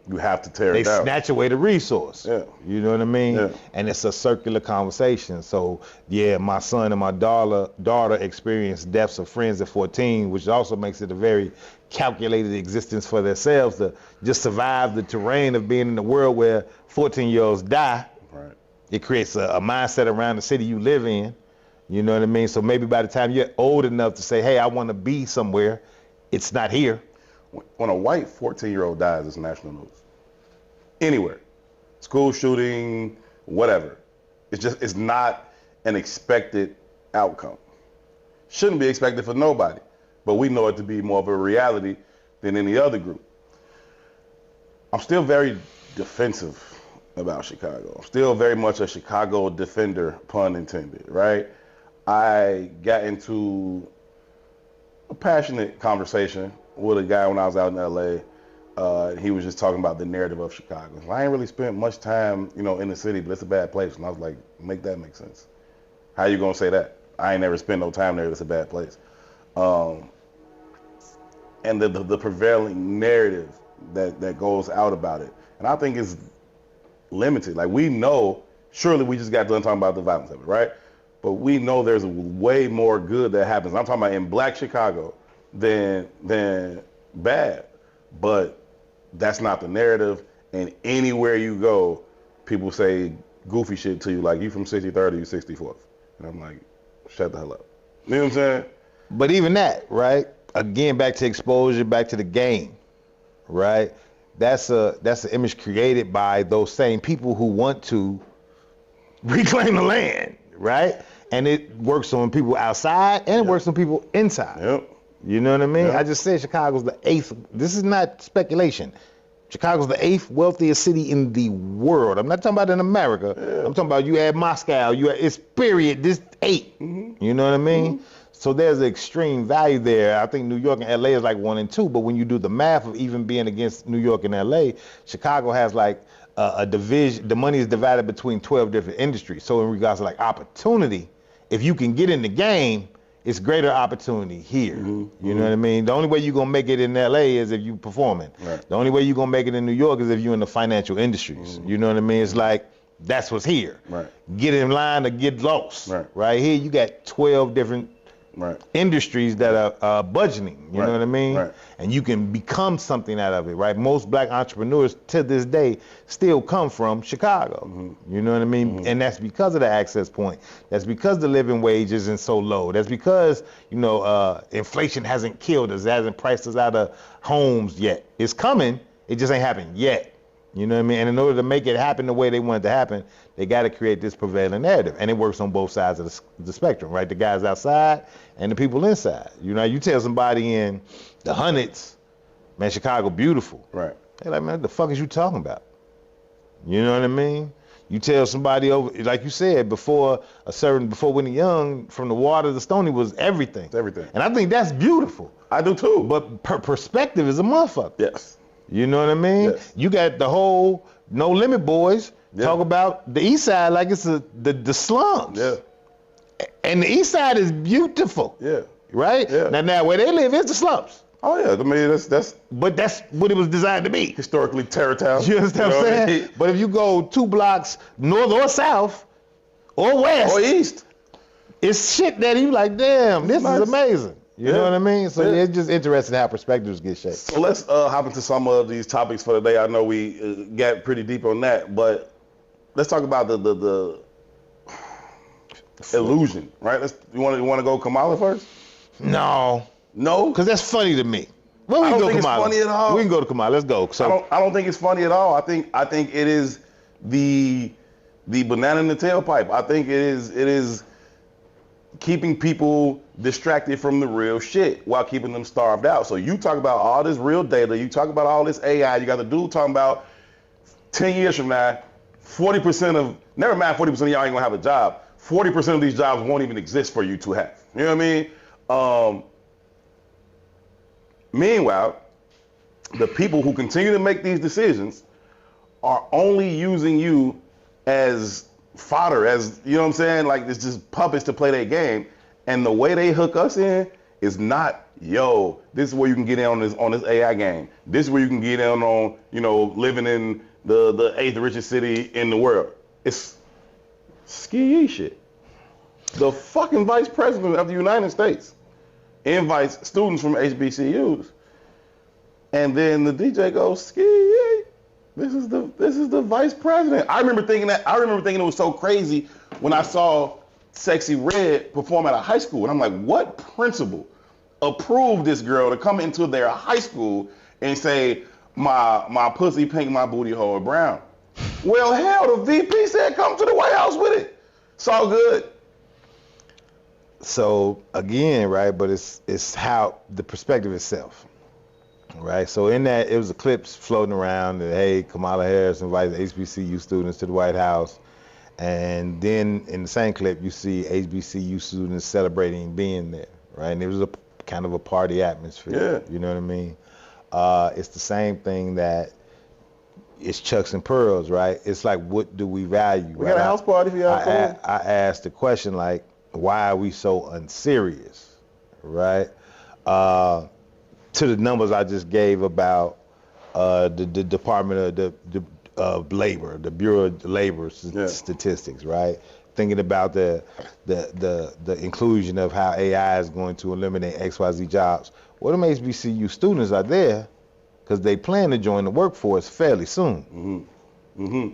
you have to tear it down. They snatch away the resource. You know what I mean? And it's a circular conversation. So my son and my daughter experienced deaths of friends at 14, which also makes it a very calculated existence for themselves to just survive the terrain of being in the world where 14-year-olds die. It creates a mindset around the city you live in. You know what I mean? So maybe by the time you're old enough to say, hey, I want to be somewhere, it's not here. When a white 14-year-old dies, it's national news. Anywhere. School shooting, whatever. It's not an expected outcome. Shouldn't be expected for nobody. But we know it to be more of a reality than any other group. I'm still very defensive about Chicago. I'm still very much a Chicago defender, pun intended, right? I got into a passionate conversation with a guy when I was out in LA. He was just talking about the narrative of Chicago. I ain't really spent much time, in the city, but it's a bad place. And I was like, make that make sense. How you gonna say that? I ain't never spent no time there. It's a bad place. And the prevailing narrative that goes out about it, and I think is limited. Like we know, surely we just got done talking about the violence of it, right? But we know there's way more good that happens. I'm talking about in black Chicago than bad. But that's not the narrative. And anywhere you go, people say goofy shit to you, like you from 63rd or you 64th. And I'm like, shut the hell up. You know what I'm saying? But even that, right? Again, back to exposure, back to the game, right? That's an image created by those same people who want to reclaim the land, right? And it works on people outside and it works on people inside. You know what I mean? I just said Chicago's the 8th. This is not speculation. Chicago's the 8th wealthiest city in the world. I'm not talking about in America. I'm talking about you add Moscow, it's period, this 8. You know what I mean? So there's extreme value there. I think New York and LA is like 1 and 2, but when you do the math of even being against New York and LA, Chicago has like a division. The money is divided between 12 different industries. So in regards to like opportunity, if you can get in the game, it's greater opportunity here. You know what I mean? The only way you're gonna make it in LA is if you performing. The only way you're gonna make it in New York is if you're in the financial industries. You know what I mean? It's like, that's what's here. Get in line or get lost. Right here, you got 12 different industries that are budgeting, you know what I mean? And you can become something out of it, right? Most black entrepreneurs to this day still come from Chicago, you know what I mean? And that's because of the access point. That's because the living wage isn't so low. That's because, inflation hasn't killed us, it hasn't priced us out of homes yet. It's coming, it just ain't happened yet. You know what I mean? And in order to make it happen the way they want it to happen, they got to create this prevailing narrative. And it works on both sides of the spectrum, right? The guys outside and the people inside. You tell somebody in the hundreds, man, Chicago beautiful. They're like, man, what the fuck is you talking about? You know what I mean? You tell somebody over, like you said, before Whitney Young, from the water to the stony was everything. It's everything. And I think that's beautiful. I do too. But perspective is a motherfucker. Yes. You know what I mean? Yes. You got the whole No Limit Boys talk about the East Side like it's the slums. Yeah. And the East Side is beautiful. Yeah. Right? Yeah. Now where they live is the slums. Oh yeah, I mean that's. But that's what it was designed to be. Historically terror town. You understand what I'm saying? I mean? But if you go 2 blocks north or south or west Or east, it's shit that you like, damn, this nice. is amazing. You know what I mean? So it's just interesting how perspectives get shaped. So let's hop into some of these topics for today. I know we got pretty deep on that, but let's talk about the illusion, right? You want to go Kamala first? No, No, because that's funny to me. Well, we I can don't go think it's Kamala. funny at all. We can go to Kamala. Let's go. So I don't think it's funny at all. I think it is the banana in the tailpipe. I think it is keeping people distracted from the real shit while keeping them starved out. So you talk about all this real data, you talk about all this AI, you got the dude talking about 10 years from now, 40% never mind 40% of y'all ain't gonna have a job. 40% of these jobs won't even exist for you to have. You know what I mean? Meanwhile, the people who continue to make these decisions are only using you as fodder, as, you know what I'm saying? Like, it's just puppets to play their game. And the way they hook us in is not, yo, this is where you can get in on this AI game. This is where you can get in on, living in the 8th richest city in the world. It's ski shit. The fucking vice president of the United States invites students from HBCUs, and then the DJ goes, ski. This is the vice president. I remember thinking it was so crazy when I saw Sexy Red perform at a high school, and I'm like, what principal approved this girl to come into their high school and say, my pussy pink, my booty hole brown? Well, hell, the VP said come to the White House with it. It's all good. So again, right, but it's how the perspective itself, right? So in that, it was a clips floating around that, hey, Kamala Harris invited HBCU students to the White House. And then in the same clip, you see HBCU students celebrating being there, right? And it was a kind of a party atmosphere. Yeah. You know what I mean? It's the same thing that it's Chucks and Pearls, right? It's like, what do we value? We got a house party for y'all. I asked the question, like, why are we so unserious, right? To the numbers I just gave about the Department of Labor, the Bureau of Labor statistics, right? Thinking about the inclusion of how AI is going to eliminate XYZ jobs. Well, them HBCU students are there because they plan to join the workforce fairly soon. Mm-hmm. Mm-hmm.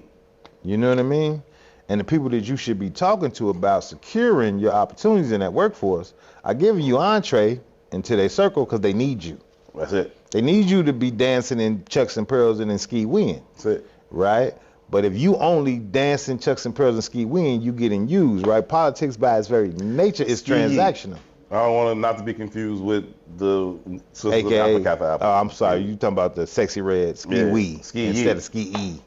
You know what I mean? And the people that you should be talking to about securing your opportunities in that workforce are giving you entree into their circle because they need you. That's it. They need you to be dancing in Chucks and Pearls and in Ski Win. That's it. Right? But if you only dance in Chucks and Pearls and Ski Win, you getting used, right? Politics by its very nature is transactional. I don't want not to be confused with the AKA, oh, I'm sorry, you talking about the Sexy Red Ski Wee instead of Ski E.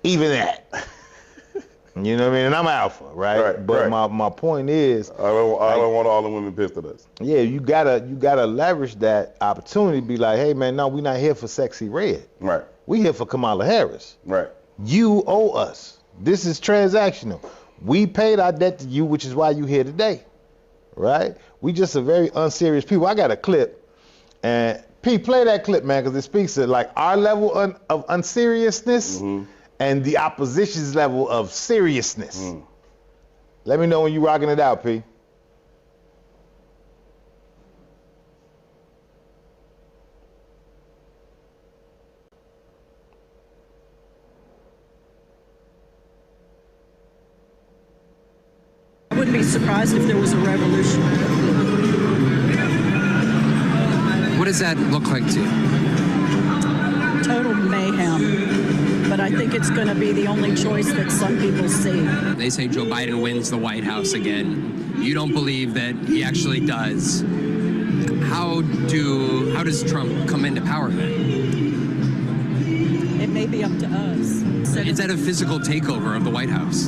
Even that. You know what I mean? And I'm alpha, right? But my point is, I don't want all the women pissed at us. Yeah, you gotta leverage that opportunity. Be like, hey man, no, we're not here for Sexy Red. Right. We here for Kamala Harris. Right. You owe us. This is transactional. We paid our debt to you, which is why you here today. Right? We just a very unserious people. I got a clip, and P, play that clip, man, because it speaks to like our level of unseriousness and the opposition's level of seriousness. Let me know when you rocking it out, P. I wouldn't be surprised if there was a revolution. What does that look like to you? Total mayhem. But I think it's going to be the only choice that some people see. They say Joe Biden wins the White House again. You don't believe that he actually does. How does Trump come into power then? It may be up to us. Is that a physical takeover of the White House?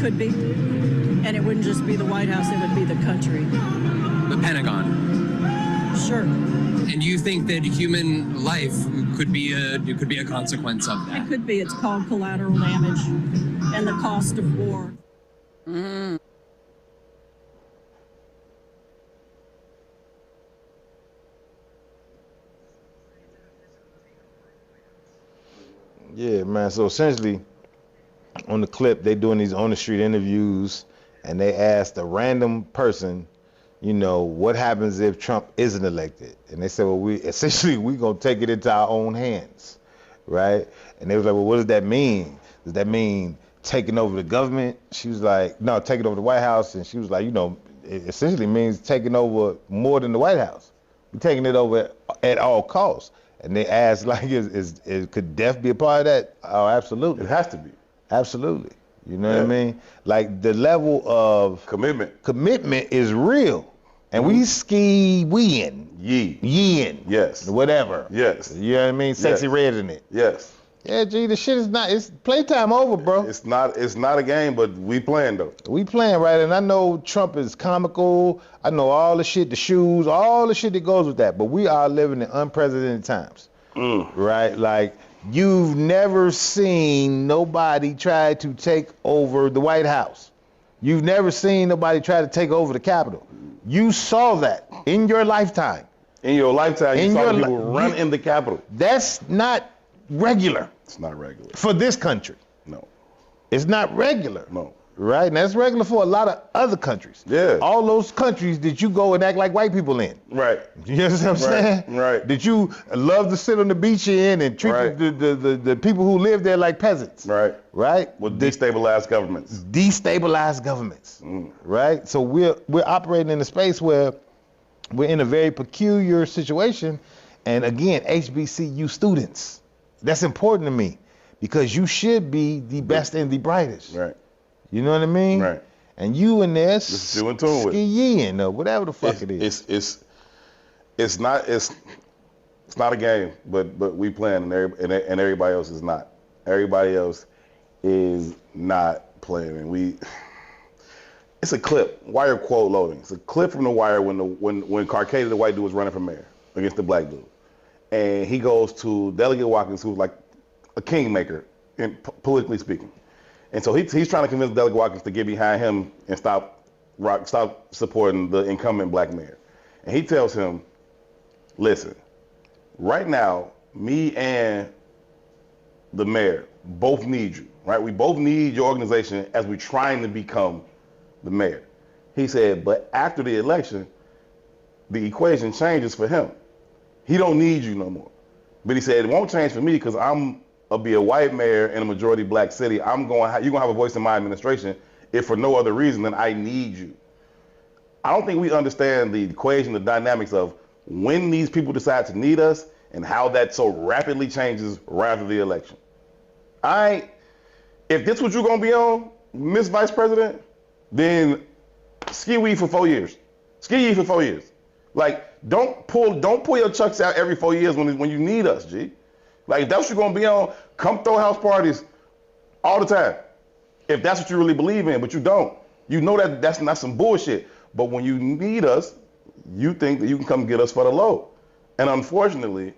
Could be. And it wouldn't just be the White House, it would be the country. The Pentagon. Sure. And you think that human life could be a consequence of It that? could be. It's called collateral damage and the cost of war. Yeah, man. So essentially, on the clip, they doing these on the street interviews, and they asked a random person, you know, what happens if Trump isn't elected? And they said, well, we gonna take it into our own hands, right? And they was like, well, what does that mean? Does that mean taking over the government? She was like, no, taking over the White House. And she was like, you know, it essentially means taking over more than the White House. We're taking it over at all costs. And they asked, like, could death be a part of that? Oh, absolutely. It has to be. Absolutely. You know what I mean? Like, the level of commitment is real. And we ski-weeing. Yeeing. Yes. Whatever. Yes. You know what I mean? Sexy red in it. Yes. Yeah, G, the shit is not, it's playtime over, bro. It's not a game, but we playing though. We playing, right? And I know Trump is comical. I know all the shit, the shoes, all the shit that goes with that. But we are living in unprecedented times, right? Like, you've never seen nobody try to take over the White House. You've never seen nobody try to take over the Capitol. You saw that in your lifetime. In your lifetime, you saw people run in the Capitol. That's not regular. It's not regular. For this country. No. It's not regular. No. Right? And that's regular for a lot of other countries. Yeah. All those countries that you go and act like white people in. Right. You know what I'm saying? Right. That you love to sit on the beach in and treat the people who live there like peasants. Right. Right? With destabilized governments. Destabilized governments. Right? So we're operating in a space where we're in a very peculiar situation. And again, HBCU students. That's important to me because you should be the best and the brightest. Right. You know what I mean? Right. And you in there Just doing tune with skiing or whatever the fuck it is. It's not a game, but we playing and everybody else is not. Everybody else is not playing, and it's a clip. Wire quote loading. It's a clip from The Wire when Carcade, the white dude, was running for mayor against the black dude. And he goes to Delegate Watkins, who's like a kingmaker, politically speaking. And so he's trying to convince Delegate Watkins to get behind him and stop supporting the incumbent black mayor. And he tells him, listen, right now, me and the mayor both need you, right? We both need your organization as we're trying to become the mayor. He said, but after the election, the equation changes for him. He don't need you no more. But he said, it won't change for me because I'll be a white mayor in a majority black city. You're going to have a voice in my administration if for no other reason than I need you. I don't think we understand the equation, the dynamics of when these people decide to need us and how that so rapidly changes right after the election. If this what you're going to be on, Miss Vice President, then ski weed for 4 years. Ski ye for 4 years. Like, don't pull your chucks out every 4 years when you need us, G. Like, if that's what you're gonna be on, come throw house parties all the time. If that's what you really believe in, but you don't. You know that that's not some bullshit. But when you need us, you think that you can come get us for the low. And unfortunately,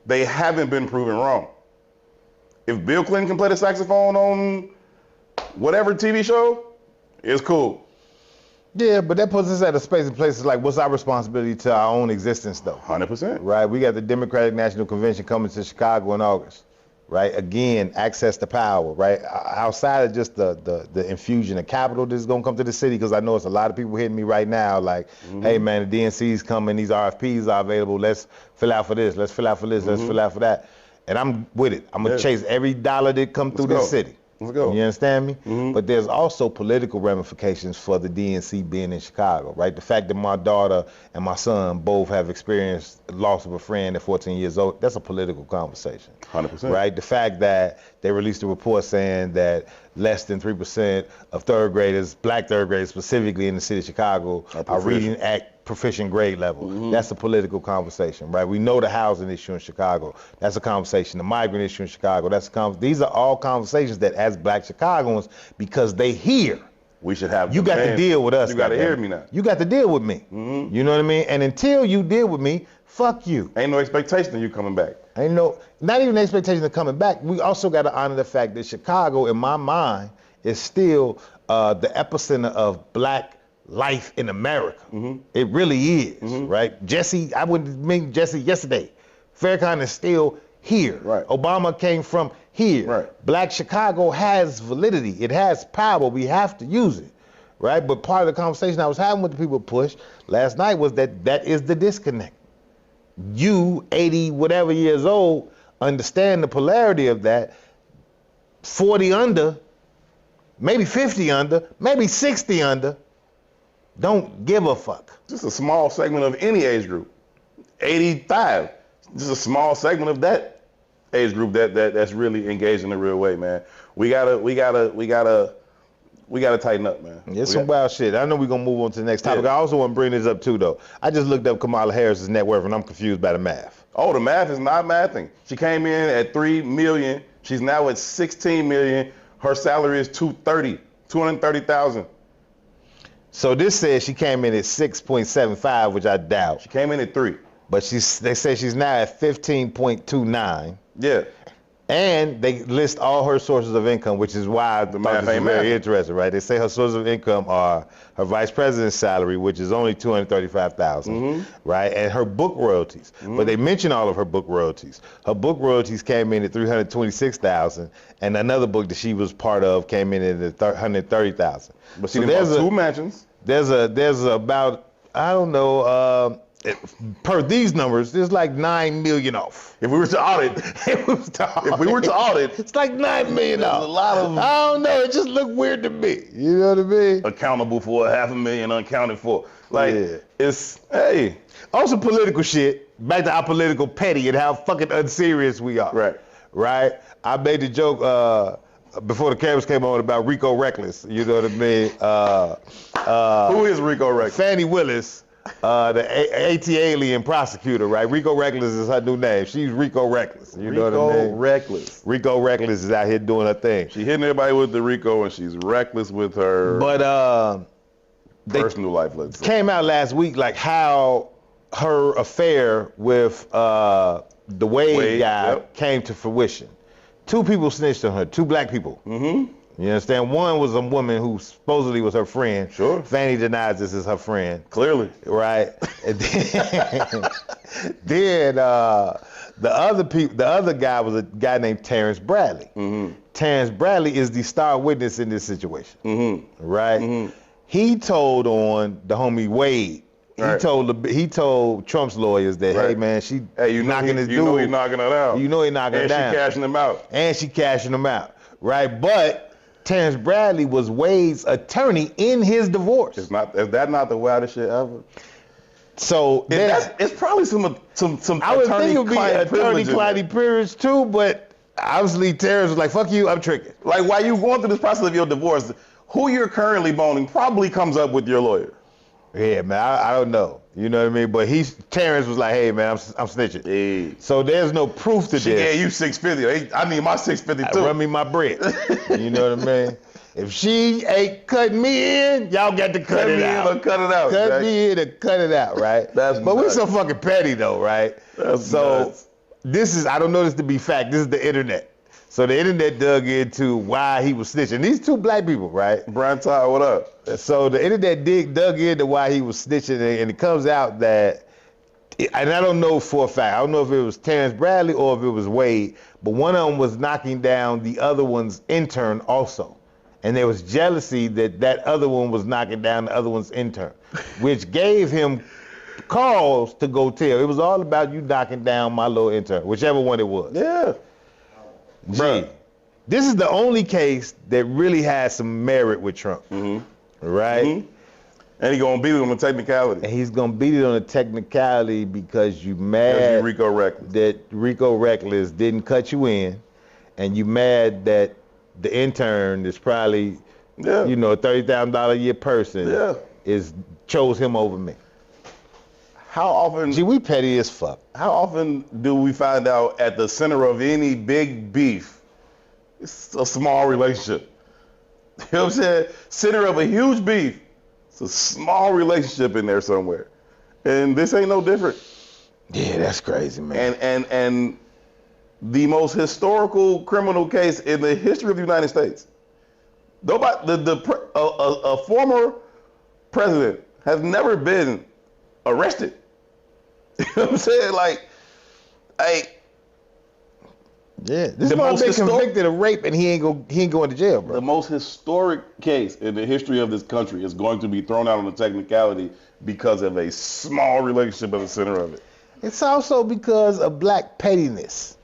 they haven't been proven wrong. If Bill Clinton can play the saxophone on whatever TV show, it's cool. Yeah, but that puts us at a space and places like, what's our responsibility to our own existence, though? 100%. Right? We got the Democratic National Convention coming to Chicago in August. Right? Again, access to power. Right? Outside of just the infusion of capital that's going to come to the city, because I know it's a lot of people hitting me right now like, hey, man, the DNC's coming. These RFPs are available. Let's fill out for this. Let's fill out for this. Let's fill out for that. And I'm with it. I'm going to chase every dollar that come through this city. Let's go. You understand me? But there's also political ramifications for the DNC being in Chicago, right? The fact that my daughter and my son both have experienced loss of a friend at 14 years old, that's a political conversation. 100%. Right? The fact that they released a report saying that less than 3% of third graders, black third graders specifically in the city of Chicago, are reading at proficient grade level. That's a political conversation, right? We know the housing issue in Chicago. That's a conversation. The migrant issue in Chicago. That's a these are all conversations that, as Black Chicagoans, because they hear. We should have. You got to deal with us. You got to hear me now. You got to deal with me. You know what I mean? And until you deal with me, fuck you. Ain't no expectation of you coming back. Ain't no, not even the expectation of coming back. We also got to honor the fact that Chicago, in my mind, is still the epicenter of Black life in America. It really is, right? Jesse, I went to meet Jesse yesterday. Farrakhan is still here. Right. Obama came from here. Right. Black Chicago has validity. It has power. We have to use it, right? But part of the conversation I was having with the people at Push last night was that is the disconnect. You, 80 whatever years old, understand the polarity of that. 40 under, maybe 50 under, maybe 60 under, don't give a fuck. Just a small segment of any age group. 85, just a small segment of that age group that's really engaged in a real way, man. We gotta tighten up, man. It's some wild shit. I know we're gonna move on to the next topic. Yeah. I also want to bring this up too, though. I just looked up Kamala Harris's net worth and I'm confused by the math. Oh, the math is not mathing. She came in at $3 million. She's now at $16 million. Her salary is $230,000. So this says she came in at 6.75, which I doubt. She came in at 3. But they say she's now at 15.29. Yeah. And they list all her sources of income, which is why I thought this is very interesting, right? They say her sources of income are her vice president's salary, which is only $235,000, right? And her book royalties. But they mention all of her book royalties. Her book royalties came in at $326,000, and another book that she was part of came in at $130,000. But see, there's 2 mansions. There's about, I don't know, per these numbers, there's like $9 million off. If we were to audit, If we were to audit, it's like $9 million off. a lot of I don't know. It just looked weird to me. You know what I mean? accountable for $500,000 unaccounted for. Like, Yeah. it's, hey. Also political shit. Back to our political petty and how fucking unserious we are. Right. Right? I made the joke before the cameras came on about Rico Reckless. You know what I mean? Who is Rico Rex? Fannie Willis. The AT alien prosecutor, right? Rico Reckless is her new name. She's Rico Reckless. You know what I mean? Reckless. Rico Reckless is out here doing her thing. She hitting everybody with the Rico, and she's reckless with her personal life. Let's say. Came out last week like how her affair with the Wade guy came to fruition. 2 people snitched on her. 2 black people. You understand? One was a woman who supposedly was her friend. Sure. Fannie denies this is her friend. Clearly. Right? And then the other guy was a guy named Terrence Bradley. Terrence Bradley is the star witness in this situation. Right? He told on the homie Wade. He told Trump's lawyers that, hey man, you knocking this dude. You know he's knocking it out. You know he's knocking it down. And she cashing him out. And she cashing him out. Right? But Terrence Bradley was Wade's attorney in his divorce. Is that not the wildest shit ever? So it's probably some I would think it would be attorney-client privilege too, but obviously Terrence was like, fuck you, I'm tricking. Like, while you going through this process of your divorce, who you're currently boning probably comes up with your lawyer. Yeah, man, I don't know. You know what I mean? But Terrence was like, hey, man, I'm snitching. Hey. So there's no proof to this. She gave you $650. I need my $650 too. Run me my bread. You know what I mean? If she ain't cutting me in, y'all got to cut it out. Cut it out. Cut me in or cut it out, right? But we so fucking petty though, right? That's nuts. I don't know this to be fact. This is the internet. So the internet dug into why he was snitching. These 2 black people, right? Brian Todd, what up? So the internet dug into why he was snitching, and it comes out that, and I don't know for a fact, I don't know if it was Terrence Bradley or if it was Wade, but one of them was knocking down the other one's intern also. And there was jealousy that other one was knocking down the other one's intern, which gave him cause to go tell. It was all about you knocking down my little intern, whichever one it was. Yeah. Gee, this is the only case that really has some merit with Trump, right? And he's gonna beat it on the technicality. And he's gonna beat it on a technicality because you mad Because you Rico Reckless. that Rico Reckless didn't cut you in, and you mad that the intern is probably, $30,000 a year person chose him over me. How often? Gee, we petty as fuck. How often do we find out at the center of any big beef, it's a small relationship? You know what I'm saying? Center of a huge beef, it's a small relationship in there somewhere. And this ain't no different. Yeah, that's crazy, man. And the most historical criminal case in the history of the United States. Nobody, a former president has never been arrested. You know what I'm saying? Like, yeah, this the man most been convicted of rape and he ain't going to jail, bro. the most historic case in the history of this country is going to be thrown out on a technicality because of a small relationship at the center of it. It's also because of black pettiness,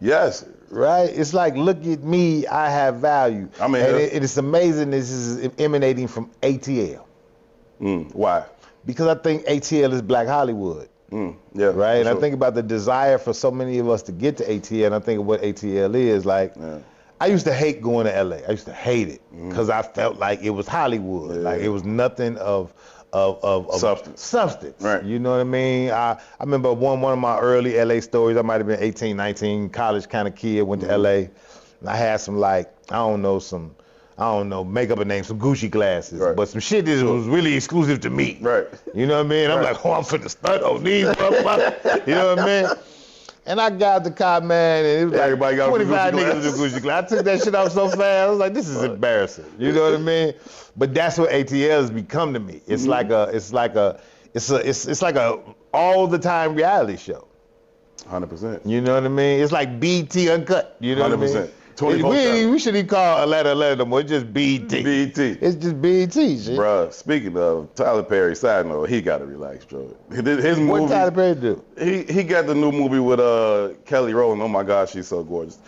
Yes. right? It's like, look at me, I have value. I mean, and it's amazing this is emanating from ATL. Why? Because I think ATL is Black Hollywood, Yeah. right? And sure. I think about the desire for so many of us to get to ATL, and I think of what ATL is. Like, I used to hate going to LA. I used to hate it because I felt like it was Hollywood. Like, it was nothing of substance. Right. You know what I mean? I remember one of my early LA stories. I might have been 18, 19, college kind of kid, went to LA. And I had some, like, I don't know, make up a name, some Gucci glasses, Right. but some shit that was really exclusive to me. Right. You know what I mean? I'm like, oh, I'm finna stunt on these motherfuckers. You know what I mean? And I got the car, man, and it was Everybody like got 25 Gucci niggas glasses. with Gucci glasses. I took that shit off so fast. I was like, this is embarrassing. You know what I mean? But that's what ATL has become to me. It's like a all the time reality show. 100%. You know what I mean? It's like BT Uncut. You know what I mean? 100%. 24/7. We shouldn't even call Atlanta no more. It's just BT. BT. It's just BT, shit. Bruh, speaking of Tyler Perry, side note, he got to relax, bro. His What movie, Tyler Perry do? he got the new movie with Kelly Rowland. Oh my gosh, she's so gorgeous.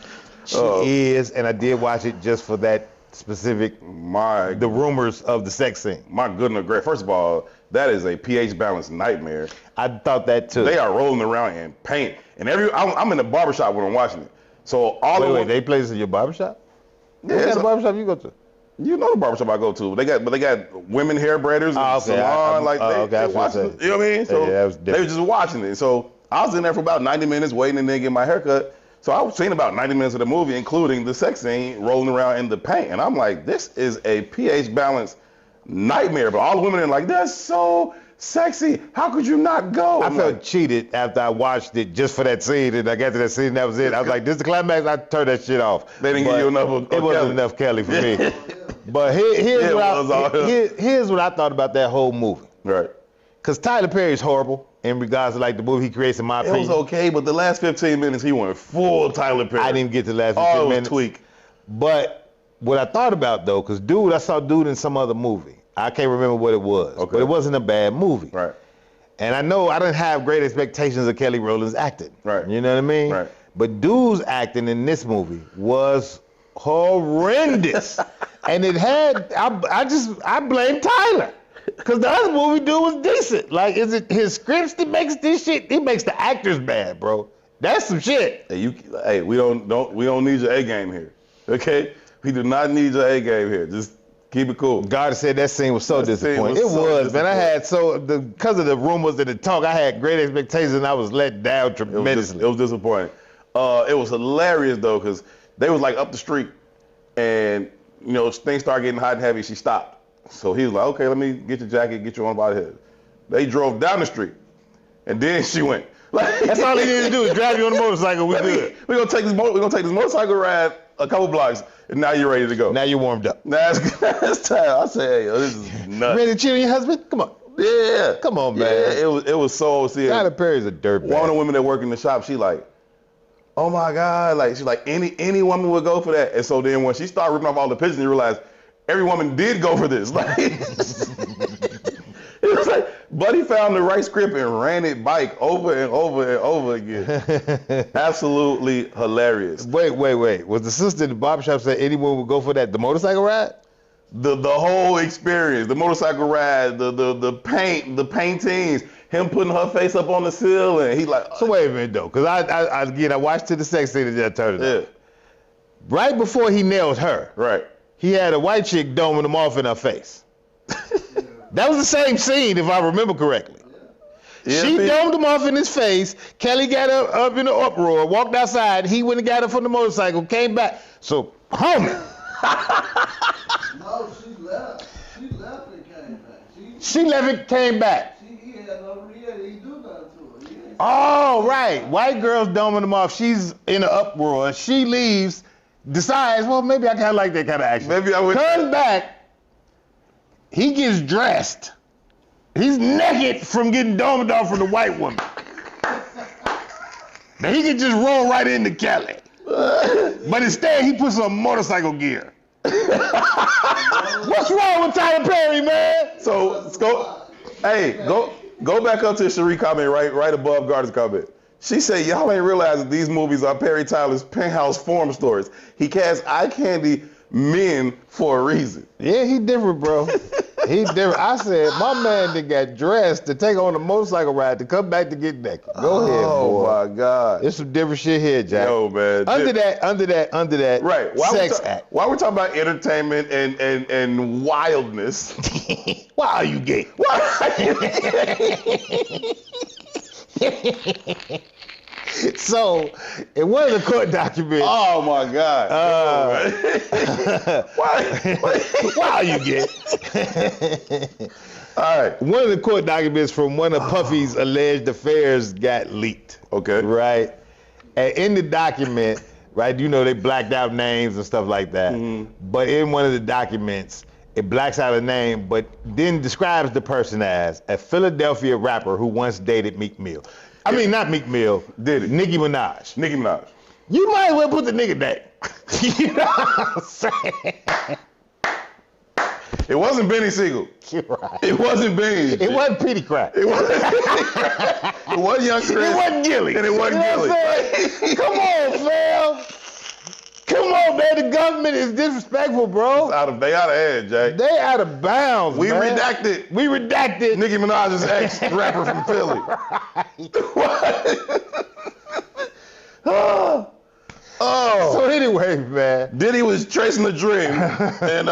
She is, and I did watch it just for that specific, the rumors of the sex scene. My goodness, great. First of all, that is a pH balanced nightmare. I thought that too. They are rolling around in paint, and I'm in the barbershop when I'm watching it. So all Wait, they play this in your barbershop? Yeah, What kind it's of barbershop you go to? You know the barbershop I go to. They got women hair braiders and salon. They watching. You know what I mean? So that was they were just watching it. So I was in there for about 90 minutes waiting and then get my haircut. So I was seeing about 90 minutes of the movie, including the sex scene rolling around in the paint. And I'm like, this is a pH balanced nightmare. But all the women are like, that's so sexy. How could you not go? I felt cheated after I watched it just for that scene, and I got to that scene, and that was it. I was like, this is the climax. I turned that shit off. They didn't give you enough of It wasn't Kelly. enough Kelly for me. But here's what I thought about that whole movie. Right. Because Tyler Perry is horrible in regards to like the movie he creates, in my It opinion. was okay, but the last 15 minutes he went full Tyler Perry. I didn't get to the last 15 Oh, it was minutes. tweak. But what I thought about though, because I saw Dude in some other movie. I can't remember what it was, Okay. but it wasn't a bad movie. Right. And I know I didn't have great expectations of Kelly Rowland's acting. Right. You know what I mean? Right. But Dude's acting in this movie was horrendous. And it had, I blame Tyler. Because the other movie Dude was decent. Like, is it his scripts that makes this shit? It makes the actors bad, bro. That's some shit. Hey, we don't need your A game here. Okay? We do not need your A game here. Just keep it cool. God said that scene was so That scene disappointing. was It so was, man. I had because of the rumors and the talk, I had great expectations and I was let down tremendously. It was disappointing. It was hilarious though, because they was like up the street, and you know things started getting hot and heavy. She stopped, so he was like, "Okay, let me get your jacket, get you on by the head." They drove down the street, and then she went. Like, That's all he needed to do is drive you on the motorcycle. We good. We're gonna take this motorcycle ride a couple blocks, and now you're ready to go. Now you're warmed up. That's time. I say, hey, this is nuts. Ready to cheer on your husband? Come on. Yeah. Come on, man. Yeah, it was so serious. Tyler Perry's a dirtbag. One of the women that work in the shop, she like, oh my God, like she's like any woman would go for that. And so then when she started ripping off all the pictures, you realize every woman did go for this. Like it was like Buddy found the right script and ran it bike over and over and over again. Absolutely hilarious. Wait. Was the sister in the barbershop say anyone would go for that? The motorcycle ride? The whole experience, the motorcycle ride, the paintings, him putting her face up on the ceiling. He like. So wait a minute though, because I watched to the sex scene and then I turned it Yeah. off. Right before he nails her, Right. he had a white chick doming him off in her face. That was the same scene, if I remember correctly. Yeah, she man. domed him off in his face. Kelly got up in the uproar, walked outside. He went and got her from the motorcycle, came back. So, homie. No, she left. She left and came back. She left and came back. He had no, he didn't do nothing to her. He didn't- Oh, right. White girl's doming him off. She's in an uproar. She leaves, decides, well, maybe I kind of like that kind of action. Maybe I would. Comes back. He gets dressed. He's naked from getting domed off from the white woman. Now he could just roll right into Kelly. But instead, he puts on motorcycle gear. What's wrong with Tyler Perry, man? So let's go. Hey, go back up to Sheree comment right above Gardner's comment. She said, y'all ain't realizing these movies are Perry Tyler's penthouse form stories. He casts eye candy men for a reason. Yeah, he different, bro. He different. I said, my man that got dressed to take on a motorcycle ride to come back to get naked. Go ahead, boy. Oh my God. There's some different shit here, Jack. Yo, man. Under that Right. sex act. Why we talking about entertainment and wildness? Why are you gay? So, in one of the court documents, Oh my God. why are you gay? All right. One of the court documents from one of Puffy's alleged affairs got leaked. Okay. Right? And in the document, right, you know they blacked out names and stuff like that. Mm-hmm. But in one of the documents, it blacks out a name, but then describes the person as a Philadelphia rapper who once dated Meek Mill. I mean, not Meek Mill, Did it? Nicki Minaj. Nicki Minaj. You might as well put the nigga name. You know what I'm saying? It wasn't Benny Siegel. You're right. It wasn't Benny. It wasn't Petey Crack. It wasn't. It wasn't Young Chris. It wasn't Gilly. And it wasn't You know Gilly. what I'm saying? Come on, fam. Come on, man. The government is disrespectful, bro. They out of hand, Jay. They out of bounds, We man. redacted We redacted. Nicki Minaj's ex-rapper from Philly. What? Oh. So anyway, man. Diddy was tracing the dream. And,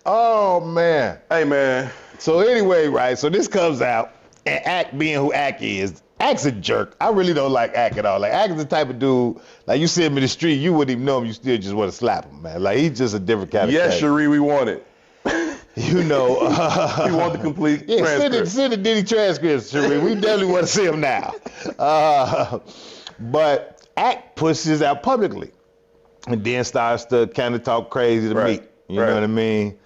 Oh, man. hey, man. So anyway, right, so this comes out, and Ack being who Ack is, Ack's a jerk. I really don't like Ack at all. Like, Ack is the type of dude, like, you see him in the street, you wouldn't even know him, you still just want to slap him, man. Like, he's just a different kind of Yes, character. Sheree, we want it. You know. We want the complete Yeah, transcript. send the Diddy transcripts, Sheree. We definitely want to see him now. But Ack pushes out publicly and then starts to kind of talk crazy to Right, Meek. You right. know what I mean?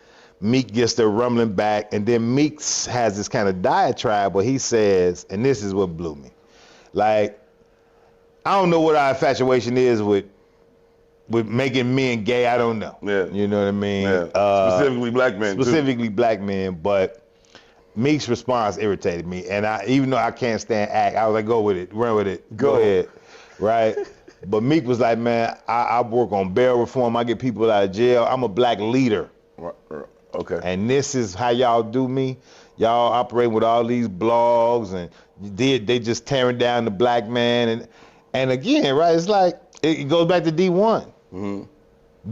Meek gets to rumbling back, and then Meek has this kind of diatribe where he says, and this is what blew me. Like, I don't know what our infatuation is with making men gay. I don't know. Yeah. You know what I mean? Yeah. Specifically black men, too. Specifically black men, but Meek's response irritated me. And even though I can't stand Act, I was like, go with it, run with it, go ahead, right? But Meek was like, man, I work on bail reform. I get people out of jail. I'm a black leader. Okay. And this is how y'all do me. Y'all operate with all these blogs and they just tearing down the black man. And again, right, it's like, it goes back to D1. Mm-hmm.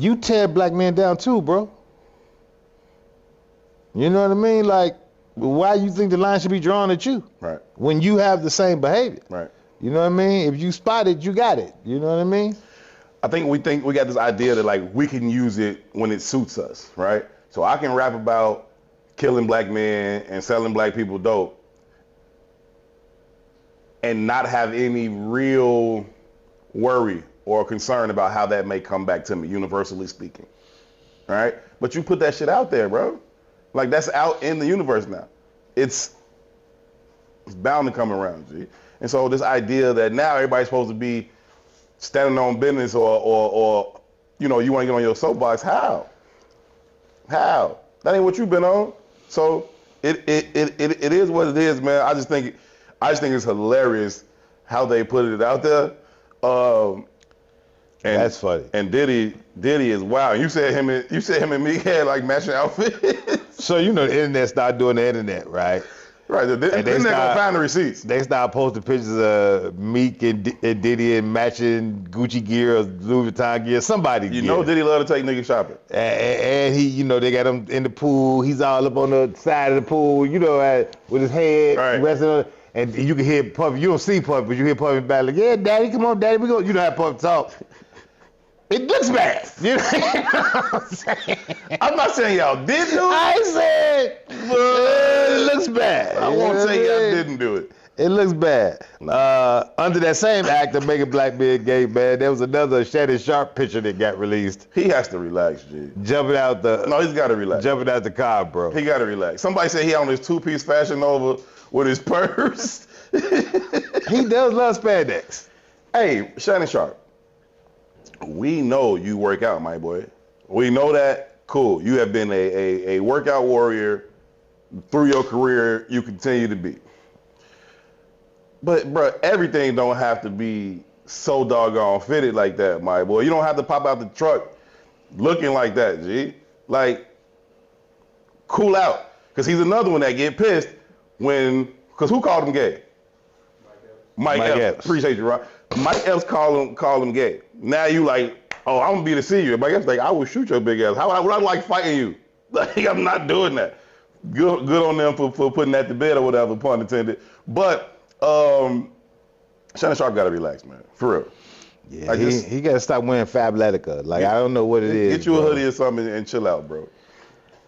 You tear black men down too, bro. You know what I mean? Like, why you think the line should be drawn at you? Right. When you have the same behavior. Right. You know what I mean? If you spot it, you got it. You know what I mean? I think we got this idea that like we can use it when it suits us, right? So I can rap about killing black men and selling black people dope and not have any real worry or concern about how that may come back to me, universally speaking, right? But you put that shit out there, bro. Like that's out in the universe now. It's bound to come around, G. And so this idea that now everybody's supposed to be standing on business or you know, you want to get on your soapbox. How? That ain't what you've been on. So it is what it is, man. I just think it's hilarious how they put it out there. And That's funny. And Diddy is wild. You said him and Meek had like matching outfits. So you know the internet started doing the internet, right? Right. They're gonna find the receipts. They started posting pictures of Meek and Diddy in matching Gucci gear or Louis Vuitton gear, somebody You gear. know Diddy love to take niggas shopping. And he, you know, they got him in the pool. He's all up on the side of the pool, you know, with his head Right. resting on. And you can hear Puffy. You don't see Puffy, but you hear Puffy back like, yeah, Daddy, come on, Daddy, we go. You know how Puffy talk. It looks bad. You know what I'm saying? I'm not saying y'all did do it. I said it looks bad. I won't say y'all didn't do it. It looks bad. Under that same act of making black men gay, man, there was another Shannon Sharp picture that got released. He has to relax, G. Jumping out the. No, he's got to relax. Jumping out the car, bro. He got to relax. Somebody said he on his 2-piece Fashion Nova with his purse. He does love spandex. Hey, Shannon Sharp. We know you work out, my boy. We know that. Cool. You have been a workout warrior through your career. You continue to be. But, bro, everything don't have to be so doggone fitted like that, my boy. You don't have to pop out the truck looking like that, G. Like, cool out. Because he's another one that get pissed because who called him gay? Mike Epps. Appreciate you, Rob. Mike Epps called him gay. Now you like, oh, I'm gonna be to see you. Mike Epps like, I will shoot your big ass. How would I like fighting you? Like, I'm not doing that. Good on them for putting that to bed or whatever, pun intended. But Shannon Sharp gotta relax, man. For real. Yeah, like he gotta stop wearing Fabletica. Like, I don't know what it is. Get you a hoodie or something and chill out, bro.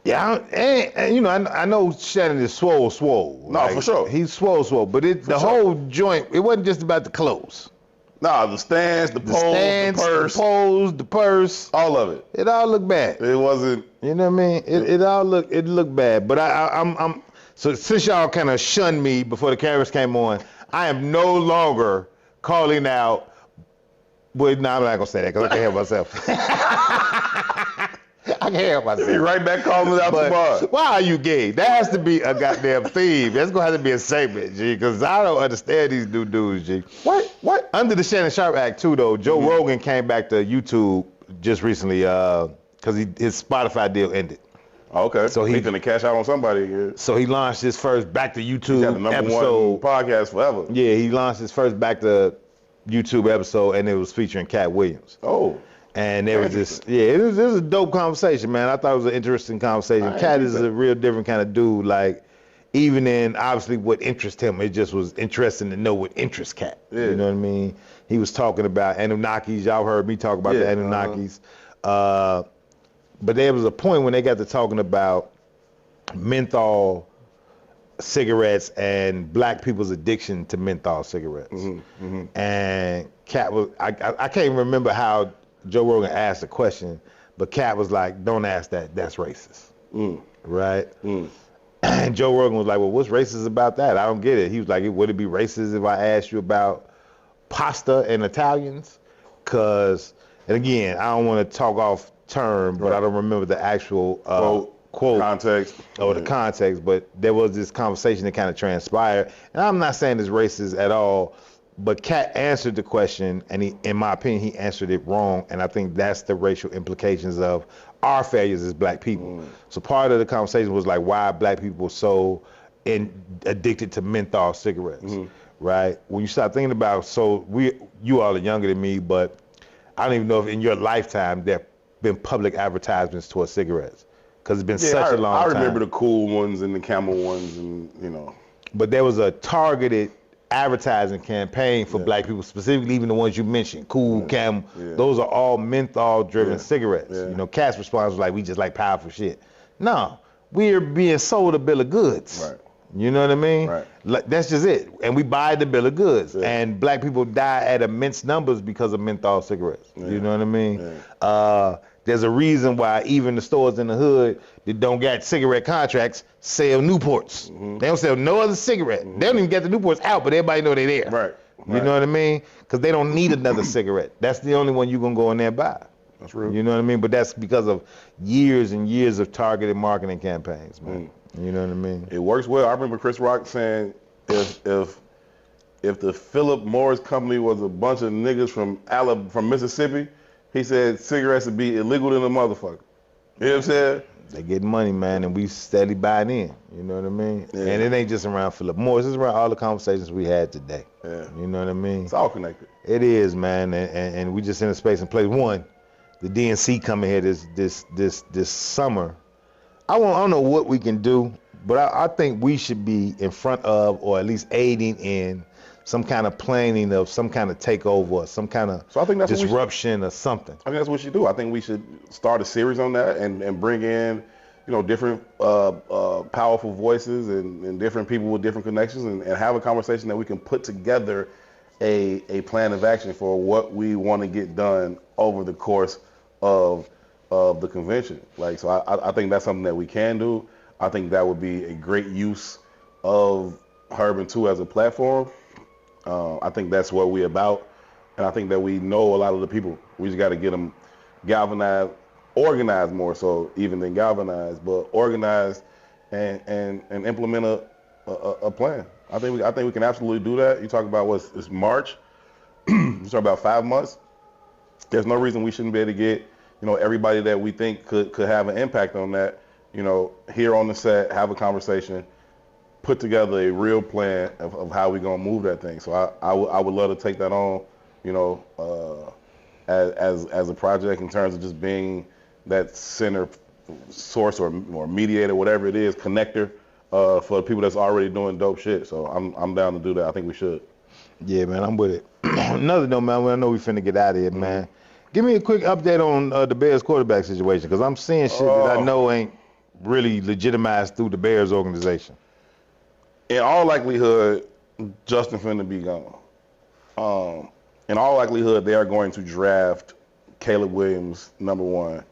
Yeah, and you know, I know Shannon is swole. No, like, for sure. He's swole, but the whole joint, it wasn't just about the clothes. Nah, the stands, the pose, the purse, all of it. It all looked bad. It wasn't. You know what I mean? It looked bad. But I'm so since y'all kind of shunned me before the cameras came on, I am no longer calling out. But no, I'm not gonna say that because I can't help myself. I can't help myself. Be right back calling it out the bar. Why are you gay? That has to be a goddamn theme. That's gonna have to be a segment, G, because I don't understand these new dudes, G. What? Under the Shannon Sharp Act too, though, Joe Rogan came back to YouTube just recently because his Spotify deal ended. Okay. So he's gonna cash out on somebody here. So he launched his first Back to YouTube the number episode. One podcast forever. Yeah, he launched his first Back to YouTube episode, and it was featuring Cat Williams. Oh. And there was this, it was a dope conversation, man. I thought it was an interesting conversation. Cat is a real different kind of dude. Like, even in obviously what interests him, it just was interesting to know what interests Cat. Yeah. You know what I mean? He was talking about Anunnakis. Y'all heard me talk about the Anunnakis. But there was a point when they got to talking about menthol cigarettes and black people's addiction to menthol cigarettes. And Cat was, I can't remember how Joe Rogan asked the question, but Cat was like, don't ask that, that's racist. Right? And Joe Rogan was like, well, what's racist about that? I don't get it. He was like, would it be racist if I asked you about pasta and Italians? And again, I don't want to talk off term, but I don't remember the actual quote context or the context, but there was this conversation that kind of transpired. And I'm not saying it's racist at all, but Cat answered the question, and he, in my opinion, he answered it wrong. And I think that's the racial implications of our failures as black people. So part of the conversation was like, why are black people so addicted to menthol cigarettes, right? When you start thinking about, you all are younger than me, but I don't even know if in your lifetime there have been public advertisements towards cigarettes, because it's been such a long time. I remember the cool ones and the Camel ones, and you know. But there was a targeted advertising campaign for black people, specifically even the ones you mentioned, Cool, Camel. Those are all menthol-driven cigarettes. You know, Cat's response was like, we just like powerful shit. No, we're being sold a bill of goods. Right. You know what I mean? Right. Like, that's just it. And we buy the bill of goods. Yeah. And black people die at immense numbers because of menthol cigarettes. Yeah. You know what I mean? Yeah. There's a reason why even the stores in the hood that don't got cigarette contracts sell Newports. They don't sell no other cigarette. They don't even get the Newports out, but everybody know they're there. Right. You know what I mean? Because they don't need another cigarette. That's the only one you're going to go in there and buy. That's real. You know what I mean? But that's because of years and years of targeted marketing campaigns, man. You know what I mean? It works well. I remember Chris Rock saying if the Philip Morris company was a bunch of niggas from Mississippi, he said cigarettes would be illegal than a motherfucker. You know what I'm saying? They getting money, man, and we steady buying in. You know what I mean? Yeah. And it ain't just around Philip Morris. It's around all the conversations we had today. Yeah. You know what I mean? It's all connected. It is, man, and we just in a space and place. One, the DNC coming here this summer. I don't know what we can do, But I think we should be in front of, or at least aiding in, some kind of planning of some kind of takeover, or some kind of So I think that's disruption or something. I think that's what we should do. I think we should start a series on that and bring in, different powerful voices and different people with different connections and have a conversation that we can put together a plan of action for what we want to get done over the course of the convention. Like, so I think that's something that we can do. I think that would be a great use of Herb and 2 as a platform. I think that's what we're about. And I think that we know a lot of the people. We just got to get them galvanized, organized more so even than galvanized, but organized and implement a plan. I think we can absolutely do that. You talk about it's March. You talk about 5 months. There's no reason we shouldn't be able to get everybody that we think could have an impact on that. Here on the set, have a conversation, put together a real plan of how we're gonna move that thing. So I would love to take that on, as a project in terms of just being that center source or mediator, whatever it is, connector for the people that's already doing dope shit. So I'm down to do that. I think we should. Yeah, man, I'm with it. Another note, man, I know we finna get out of here, man. Give me a quick update on the Bears quarterback situation, because I'm seeing shit that I know ain't really legitimized through the Bears organization. In all likelihood, Justin finna be gone. In all likelihood, they are going to draft Caleb Williams, #1,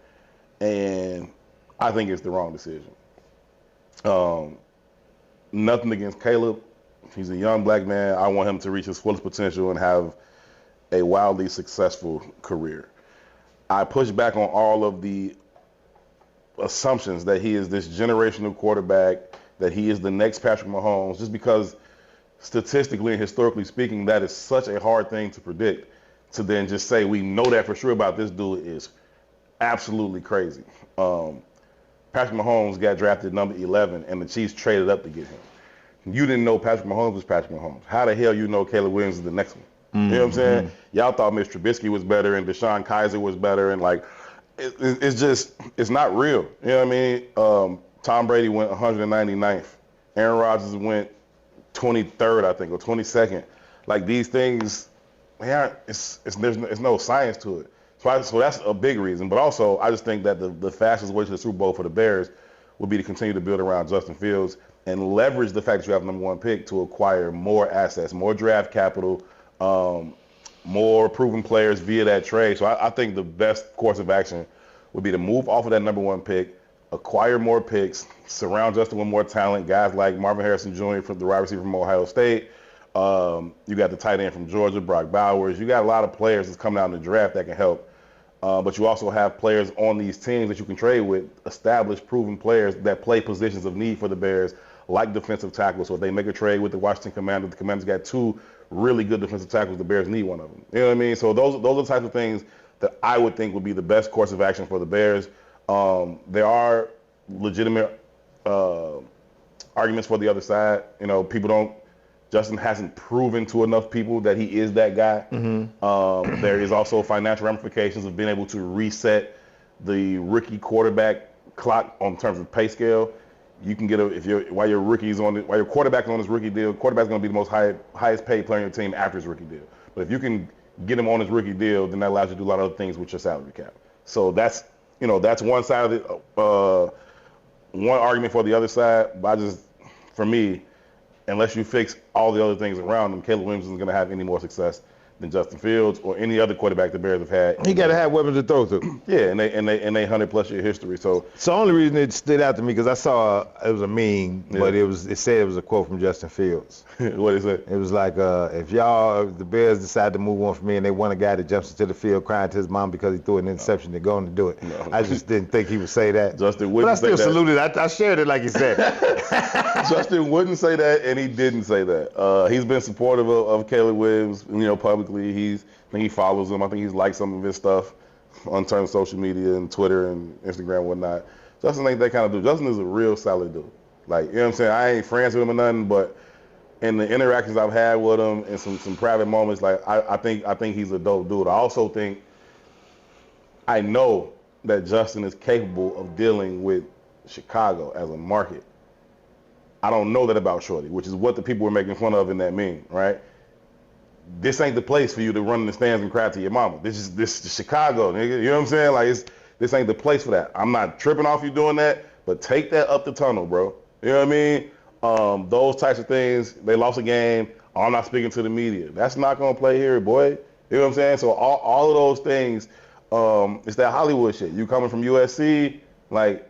and I think it's the wrong decision. Nothing against Caleb. He's a young black man. I want him to reach his fullest potential and have a wildly successful career. I push back on all of the assumptions that he is this generational quarterback, that he is the next Patrick Mahomes, just because statistically and historically speaking, that is such a hard thing to predict. To then just say we know that for sure about this dude is absolutely crazy. Patrick Mahomes got drafted #11, and the Chiefs traded up to get him. You didn't know Patrick Mahomes was Patrick Mahomes. How the hell you know Caleb Williams is the next one? You know what I'm saying? Y'all thought Mitch Trubisky was better and Deshaun Kaiser was better, and like, it's not real. You know what I mean? Tom Brady went 199th. Aaron Rodgers went 23rd, I think, or 22nd. Like, these things, man, there's no science to it. So that's a big reason. But also, I just think that the fastest way to the Super Bowl for the Bears would be to continue to build around Justin Fields and leverage the fact that you have #1 pick to acquire more assets, more draft capital, more proven players via that trade. So I think the best course of action would be to move off of that #1 pick, acquire more picks, surround Justin with more talent, guys like Marvin Harrison Jr. from the wide receiver from Ohio State. You got the tight end from Georgia, Brock Bowers. You got a lot of players that's coming out in the draft that can help. But you also have players on these teams that you can trade with, established, proven players that play positions of need for the Bears, like defensive tackles. So if they make a trade with the Washington Commanders, the Commanders got 2 really good defensive tackles. The Bears need one of them. You know what I mean? So those are the types of things that I would think would be the best course of action for the Bears. There are legitimate arguments for the other side. Justin hasn't proven to enough people that he is that guy. There is also financial ramifications of being able to reset the rookie quarterback clock on terms of pay scale. You can get while your quarterback is on his rookie deal, quarterback's going to be the most highest paid player on your team after his rookie deal. But if you can get him on his rookie deal, then that allows you to do a lot of other things with your salary cap. So that's one side of it. One argument for the other side. But for me, unless you fix all the other things around him, Caleb Williams isn't going to have any more success than Justin Fields or any other quarterback the Bears have had. He got to have weapons to throw to. Yeah, and they 100+ year history. So it's the only reason it stood out to me because I saw it was a meme, but it said it was a quote from Justin Fields. What is it? It was like, if the Bears decide to move on from me and they want a guy that jumps into the field crying to his mom because he threw an interception, they're going to do it. No. I just didn't think he would say that. Justin wouldn't say that. But I still saluted. I shared it like he said. Justin wouldn't say that, and he didn't say that. He's been supportive of Caleb Williams, publicly. I think he follows him. I think he's liked some of his stuff on terms of social media and Twitter and Instagram and whatnot. Justin ain't that kind of dude. Justin is a real solid dude. Like, you know what I'm saying? I ain't friends with him or nothing, but in the interactions I've had with him and some private moments, like I think he's a dope dude. I also I know that Justin is capable of dealing with Chicago as a market. I don't know that about Shorty, which is what the people were making fun of in that meme, right? This ain't the place for you to run in the stands and cry to your mama. This is Chicago, nigga. You know what I'm saying? Like, this ain't the place for that. I'm not tripping off you doing that, but take that up the tunnel, bro. You know what I mean? Those types of things, they lost a game. Oh, I'm not speaking to the media. That's not going to play here, boy. You know what I'm saying? So all of those things, it's that Hollywood shit. You coming from USC, like,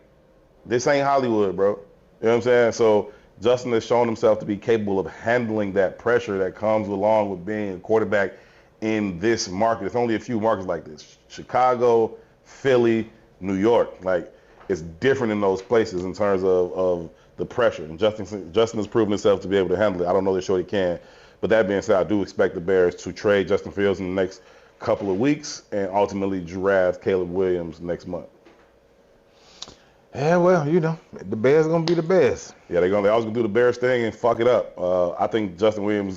this ain't Hollywood, bro. You know what I'm saying? So Justin has shown himself to be capable of handling that pressure that comes along with being a quarterback in this market. There's only a few markets like this. Chicago, Philly, New York. Like, it's different in those places in terms of the pressure. And Justin has proven himself to be able to handle it. I don't know that Shorty can. But that being said, I do expect the Bears to trade Justin Fields in the next couple of weeks and ultimately draft Caleb Williams next month. Yeah, well, you know, the Bears are going to be the Bears. Yeah, they always going to do the Bears thing and fuck it up. I think Justin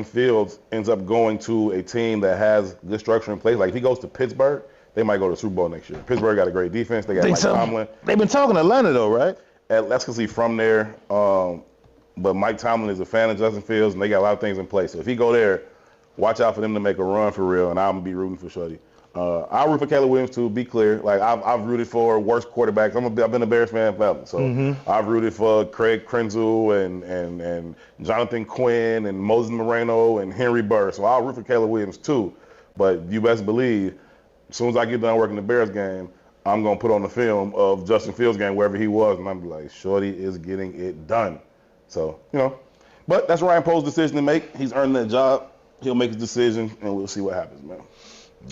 Fields ends up going to a team that has good structure in place. Like, if he goes to Pittsburgh, they might go to the Super Bowl next year. Pittsburgh got a great defense. They got Mike Tomlin. They've been talking Atlanta, though, right? That's because he's from there. But Mike Tomlin is a fan of Justin Fields, and they got a lot of things in place. So if he go there, watch out for them to make a run for real, and I'm going to be rooting for Shorty. I'll root for Caleb Williams too. Be clear, like I've rooted for worse quarterbacks. I've been a Bears fan forever, so I've rooted for Craig Krenzel and Jonathan Quinn and Moses Moreno and Henry Burr. So I'll root for Caleb Williams too. But you best believe, as soon as I get done working the Bears game, I'm gonna put on the film of Justin Fields game wherever he was, and I'm be like, Shorty is getting it done. So but that's Ryan Poe's decision to make. He's earned that job. He'll make his decision, and we'll see what happens, man.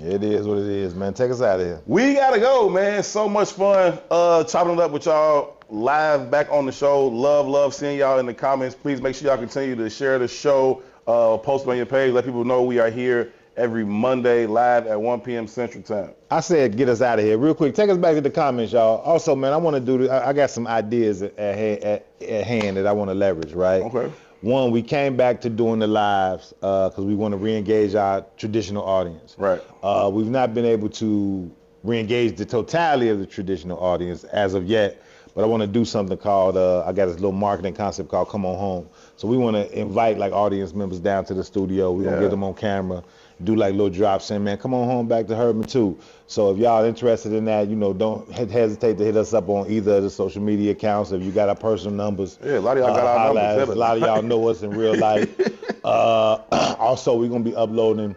It is what it is, man. Take us out of here. We gotta go, man. So much fun chopping it up with y'all live back on the show. Love seeing y'all in the comments. Please make sure y'all continue to share the show, post it on your page, let people know we are here every Monday live at 1 p.m. Central Time. I said get us out of here. Real quick, take us back to the comments, y'all. Also, man, I want to do I got some ideas at hand that I want to leverage, right? Okay. One, we came back to doing the lives because we want to re-engage our traditional audience. Right. We've not been able to re-engage the totality of the traditional audience as of yet, but I want to do something called, I got this little marketing concept called Come On Home. So we want to invite like audience members down to the studio. We're going to get them on camera, do like little drops saying, man, come on home back to Herman too. So if y'all interested in that, don't hesitate to hit us up on either of the social media accounts. If you got our personal numbers. Yeah, a lot of y'all got our numbers. A lot of y'all know us in real life. Also, we're going to be uploading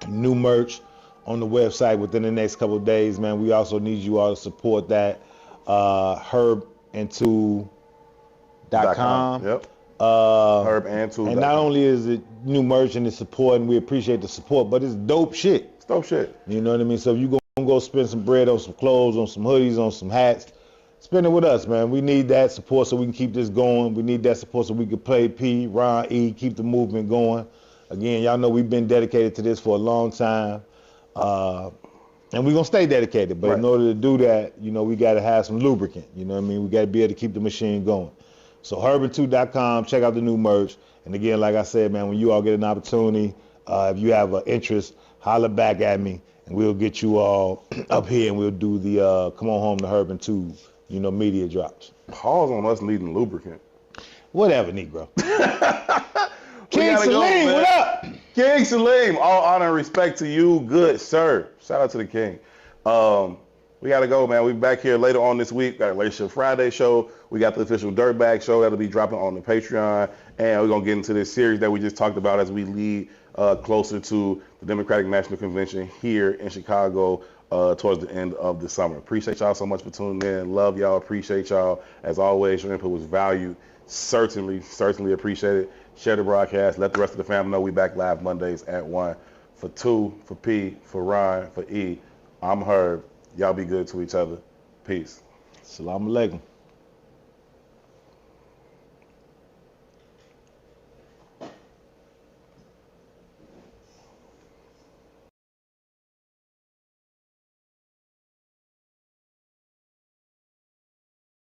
new merch on the website within the next couple of days, man. We also need you all to support that. Herb&2.com. Yep. Herb&2. And not only is it new merch and it's support, and we appreciate the support, but it's dope shit. It's dope shit. You know what I mean? So if you gonna go spend some bread on some clothes, on some hoodies, on some hats, spend it with us, man. We need that support so we can keep this going. We need that support so we can play P, Ron, E, keep the movement going. Again, y'all know we've been dedicated to this for a long time. And we're going to stay dedicated. But in order to do that, we got to have some lubricant. You know what I mean? We got to be able to keep the machine going. So herb2.com, check out the new merch. And again, like I said, man, when you all get an opportunity, if you have an interest, holler back at me, and we'll get you all up here, and we'll do the Come On Home to Herb&2, media drops. Pause on us needing lubricant. Whatever, Negro. King Salim, what up? King Salim, all honor and respect to you, good sir. Shout out to the king. We got to go, man. We'll be back here later on this week. Got a Relationship Friday show. We got the official Dirtbag show that'll be dropping on the Patreon. And we're going to get into this series that we just talked about as we lead closer to the Democratic National Convention here in Chicago towards the end of the summer. Appreciate y'all so much for tuning in. Love y'all. Appreciate y'all. As always, your input was valued. Certainly appreciate it. Share the broadcast. Let the rest of the family know we back live Mondays at 1. For 2, for P, for Ron, for E, I'm Herb. Y'all be good to each other. Peace. Assalamu alaikum.